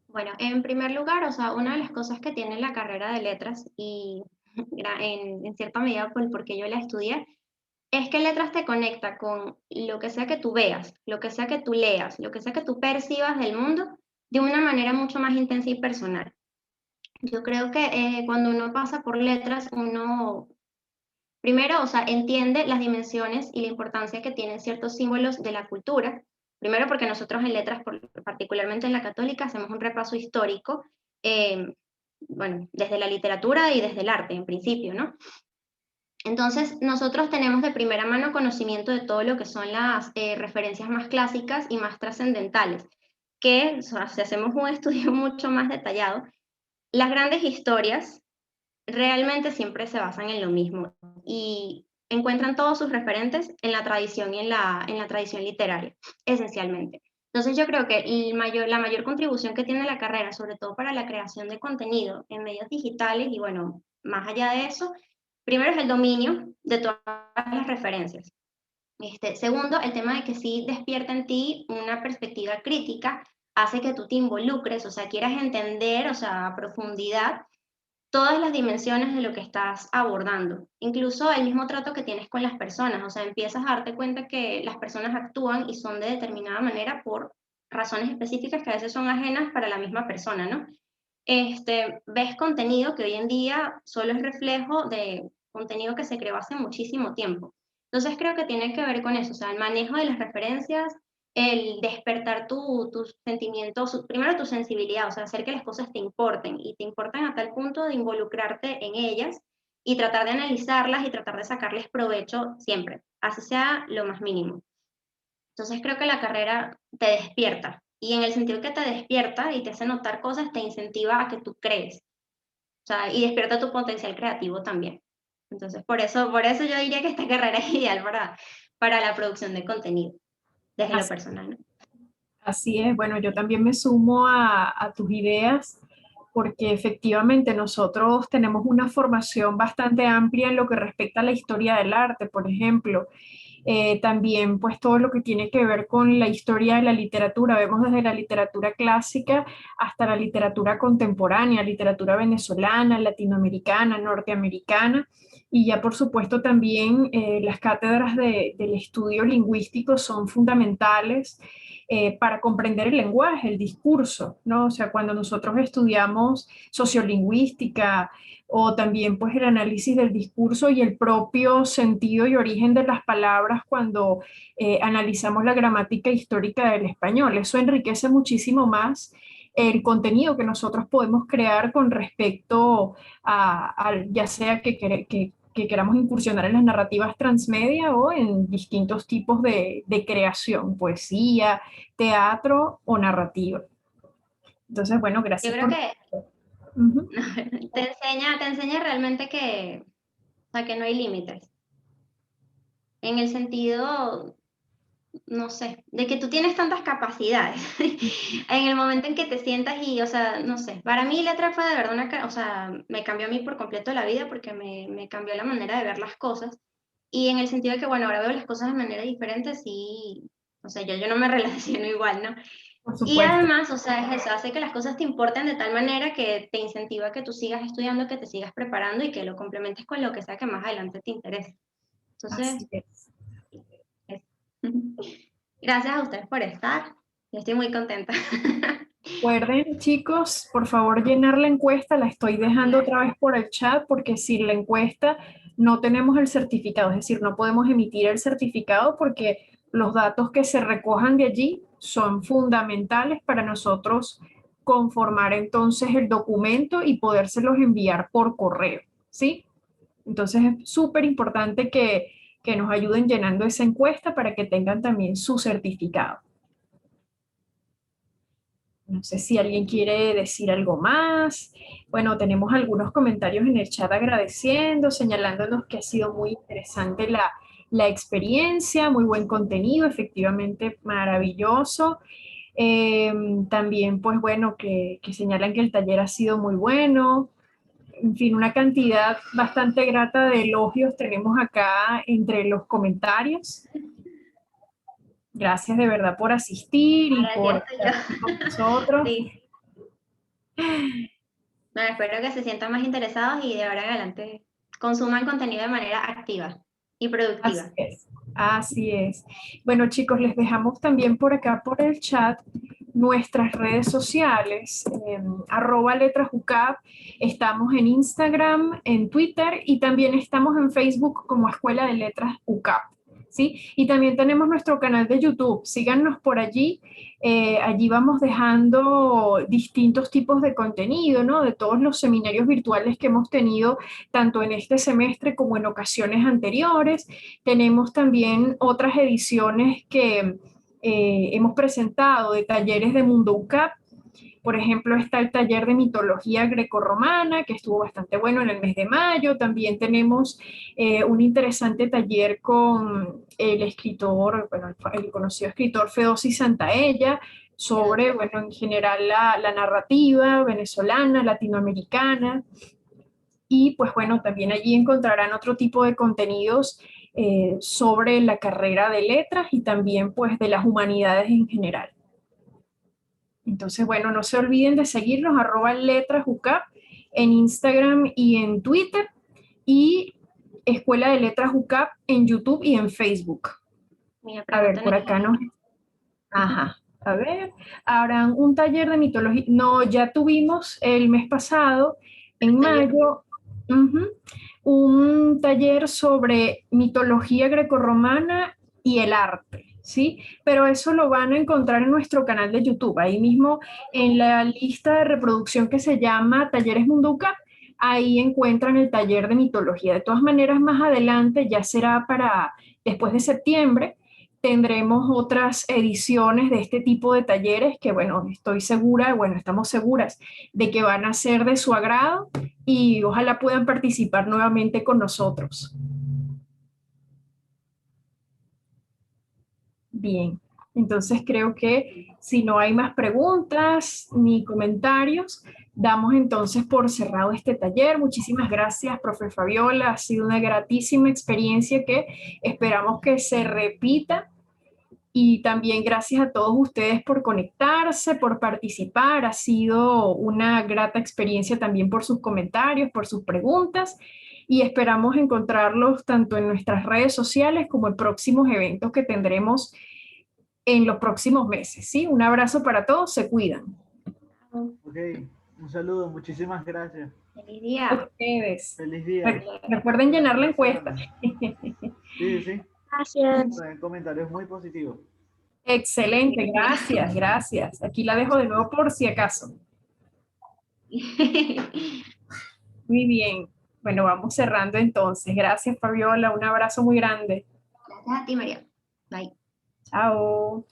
Bueno, en primer lugar, o sea, una de las cosas que tiene la carrera de letras y en cierta medida porque yo la estudié, es que letras te conecta con lo que sea que tú veas, lo que sea que tú leas, lo que sea que tú percibas del mundo de una manera mucho más intensa y personal. Yo creo que cuando uno pasa por letras, uno primero, o sea, entiende las dimensiones y la importancia que tienen ciertos símbolos de la cultura. Primero porque nosotros en letras, particularmente en la católica, hacemos un repaso histórico, bueno, desde la literatura y desde el arte, en principio, ¿no? Entonces, nosotros tenemos de primera mano conocimiento de todo lo que son las referencias más clásicas y más trascendentales, que, o sea, si hacemos un estudio mucho más detallado, las grandes historias realmente siempre se basan en lo mismo y encuentran todos sus referentes en la tradición y en la tradición literaria, esencialmente. Entonces yo creo que la mayor contribución que tiene la carrera, sobre todo para la creación de contenido en medios digitales y bueno, más allá de eso, primero es el dominio de todas las referencias. Segundo, el tema de que sí despierta en ti una perspectiva crítica, hace que tú te involucres, o sea, quieras entender, o sea, a profundidad todas las dimensiones de lo que estás abordando, incluso el mismo trato que tienes con las personas, o sea, empiezas a darte cuenta que las personas actúan y son de determinada manera por razones específicas que a veces son ajenas para la misma persona, ¿no? Ves contenido que hoy en día solo es reflejo de contenido que se creó hace muchísimo tiempo. Entonces creo que tiene que ver con eso, o sea, el manejo de las referencias, el despertar tus sentimientos, primero tu sensibilidad, o sea, hacer que las cosas te importen y te importan a tal punto de involucrarte en ellas y tratar de analizarlas y tratar de sacarles provecho siempre, así sea lo más mínimo. Entonces creo que la carrera te despierta y en el sentido que te despierta y te hace notar cosas, te incentiva a que tú crees, o sea, y despierta tu potencial creativo también. Entonces por eso yo diría que esta carrera es ideal para la producción de contenido, desde lo Así, personal, ¿no? así es, bueno, yo también me sumo a tus ideas porque efectivamente nosotros tenemos una formación bastante amplia en lo que respecta a la historia del arte, por ejemplo. También pues todo lo que tiene que ver con la historia de la literatura. Vemos desde la literatura clásica hasta la literatura contemporánea, literatura venezolana, latinoamericana, norteamericana. Y ya por supuesto también las cátedras del estudio lingüístico son fundamentales para comprender el lenguaje, el discurso, ¿no? O sea, cuando nosotros estudiamos sociolingüística o también pues el análisis del discurso y el propio sentido y origen de las palabras cuando analizamos la gramática histórica del español. Eso enriquece muchísimo más el contenido que nosotros podemos crear con respecto a ya sea que queramos incursionar en las narrativas transmedia o en distintos tipos de creación, poesía, teatro o narrativa. Entonces, bueno, Yo gracias creo por... que Ujú. te enseña realmente o sea, que no hay límites. En el sentido, no sé, de que tú tienes tantas capacidades. En el momento en que te sientas y, o sea, no sé, para mí letra fue de verdad o sea, me cambió a mí por completo la vida porque me cambió la manera de ver las cosas. Y en el sentido de que, bueno, ahora veo las cosas de manera diferente, sí, o sea, yo no me relaciono igual, ¿no? Por Y supuesto. además, o sea, es eso, hace que las cosas te importen de tal manera que te incentiva a que tú sigas estudiando, que te sigas preparando y que lo complementes con lo que sea que más adelante te interese. Entonces, Así es. gracias a ustedes por estar. Yo estoy muy contenta. Recuerden, chicos, por favor llenar la encuesta, la estoy dejando otra vez por el chat porque sin la encuesta no tenemos el certificado, es decir, no podemos emitir el certificado porque los datos que se recojan de allí son fundamentales para nosotros conformar entonces el documento y podérselos enviar por correo, ¿sí? Entonces es súper importante que nos ayuden llenando esa encuesta para que tengan también su certificado. No sé si alguien quiere decir algo más. Bueno, tenemos algunos comentarios en el chat agradeciendo, señalándonos que ha sido muy interesante la experiencia, muy buen contenido, efectivamente maravilloso. También, pues bueno, que señalan que el taller ha sido muy bueno. En fin, una cantidad bastante grata de elogios tenemos acá entre los comentarios. Gracias de verdad por asistir y por Agradezco estar aquí con yo. nosotros. Sí. No, espero que se sientan más interesados y de ahora en adelante consuman contenido de manera activa y Así productiva. es, así es. Bueno, chicos, les dejamos también por acá por el chat nuestras redes sociales, @letrasUCAP. Estamos en Instagram, en Twitter y también estamos en Facebook como Escuela de Letras UCAP. ¿Sí? Y también tenemos nuestro canal de YouTube. Síganos por allí. Allí vamos dejando distintos tipos de contenido, ¿no? De todos los seminarios virtuales que hemos tenido, tanto en este semestre como en ocasiones anteriores. Tenemos también otras ediciones que hemos presentado de talleres de Mundo UCAP. Por ejemplo, está el taller de mitología grecorromana, que estuvo bastante bueno en el mes de mayo. También tenemos un interesante taller con el escritor, bueno, el conocido escritor Fedosi Santaella, sobre, bueno, en general la narrativa venezolana, latinoamericana. Y pues bueno, también allí encontrarán otro tipo de contenidos sobre la carrera de letras y también pues de las humanidades en general. Entonces, bueno, no se olviden de seguirnos, @letrasUCAP en Instagram y en Twitter y Escuela de Letras UCAP en YouTube y en Facebook. Mira, A ver, preguntan por acá nos... Ajá, a ver, habrán un taller de mitología. No, ya tuvimos el mes pasado, en mayo, un taller sobre mitología grecorromana y el arte, ¿sí? Pero eso lo van a encontrar en nuestro canal de YouTube, ahí mismo en la lista de reproducción que se llama Talleres Mundo UCAP, ahí encuentran el taller de mitología. De todas maneras, más adelante, ya será para después de septiembre, tendremos otras ediciones de este tipo de talleres que, bueno, estoy segura, bueno, estamos seguras de que van a ser de su agrado y ojalá puedan participar nuevamente con nosotros. Bien, entonces creo que si no hay más preguntas ni comentarios, damos entonces por cerrado este taller. Muchísimas gracias, profe Fabiola. Ha sido una gratísima experiencia que esperamos que se repita. Y también gracias a todos ustedes por conectarse, por participar. Ha sido una grata experiencia también por sus comentarios, por sus preguntas. Y esperamos encontrarlos tanto en nuestras redes sociales como en próximos eventos que tendremos en los próximos meses. ¿Sí? Un abrazo para todos, se cuidan. Ok, un saludo, muchísimas gracias. Feliz A día. ustedes. Feliz día. Recuerden llenar la encuesta. Sí, sí. Gracias. Comentarios muy positivos. Excelente, gracias, gracias. Aquí la dejo de nuevo por si acaso. Muy bien. Bueno, vamos cerrando entonces. Gracias, Fabiola. Un abrazo muy grande. Gracias a ti, María. Bye. Chao.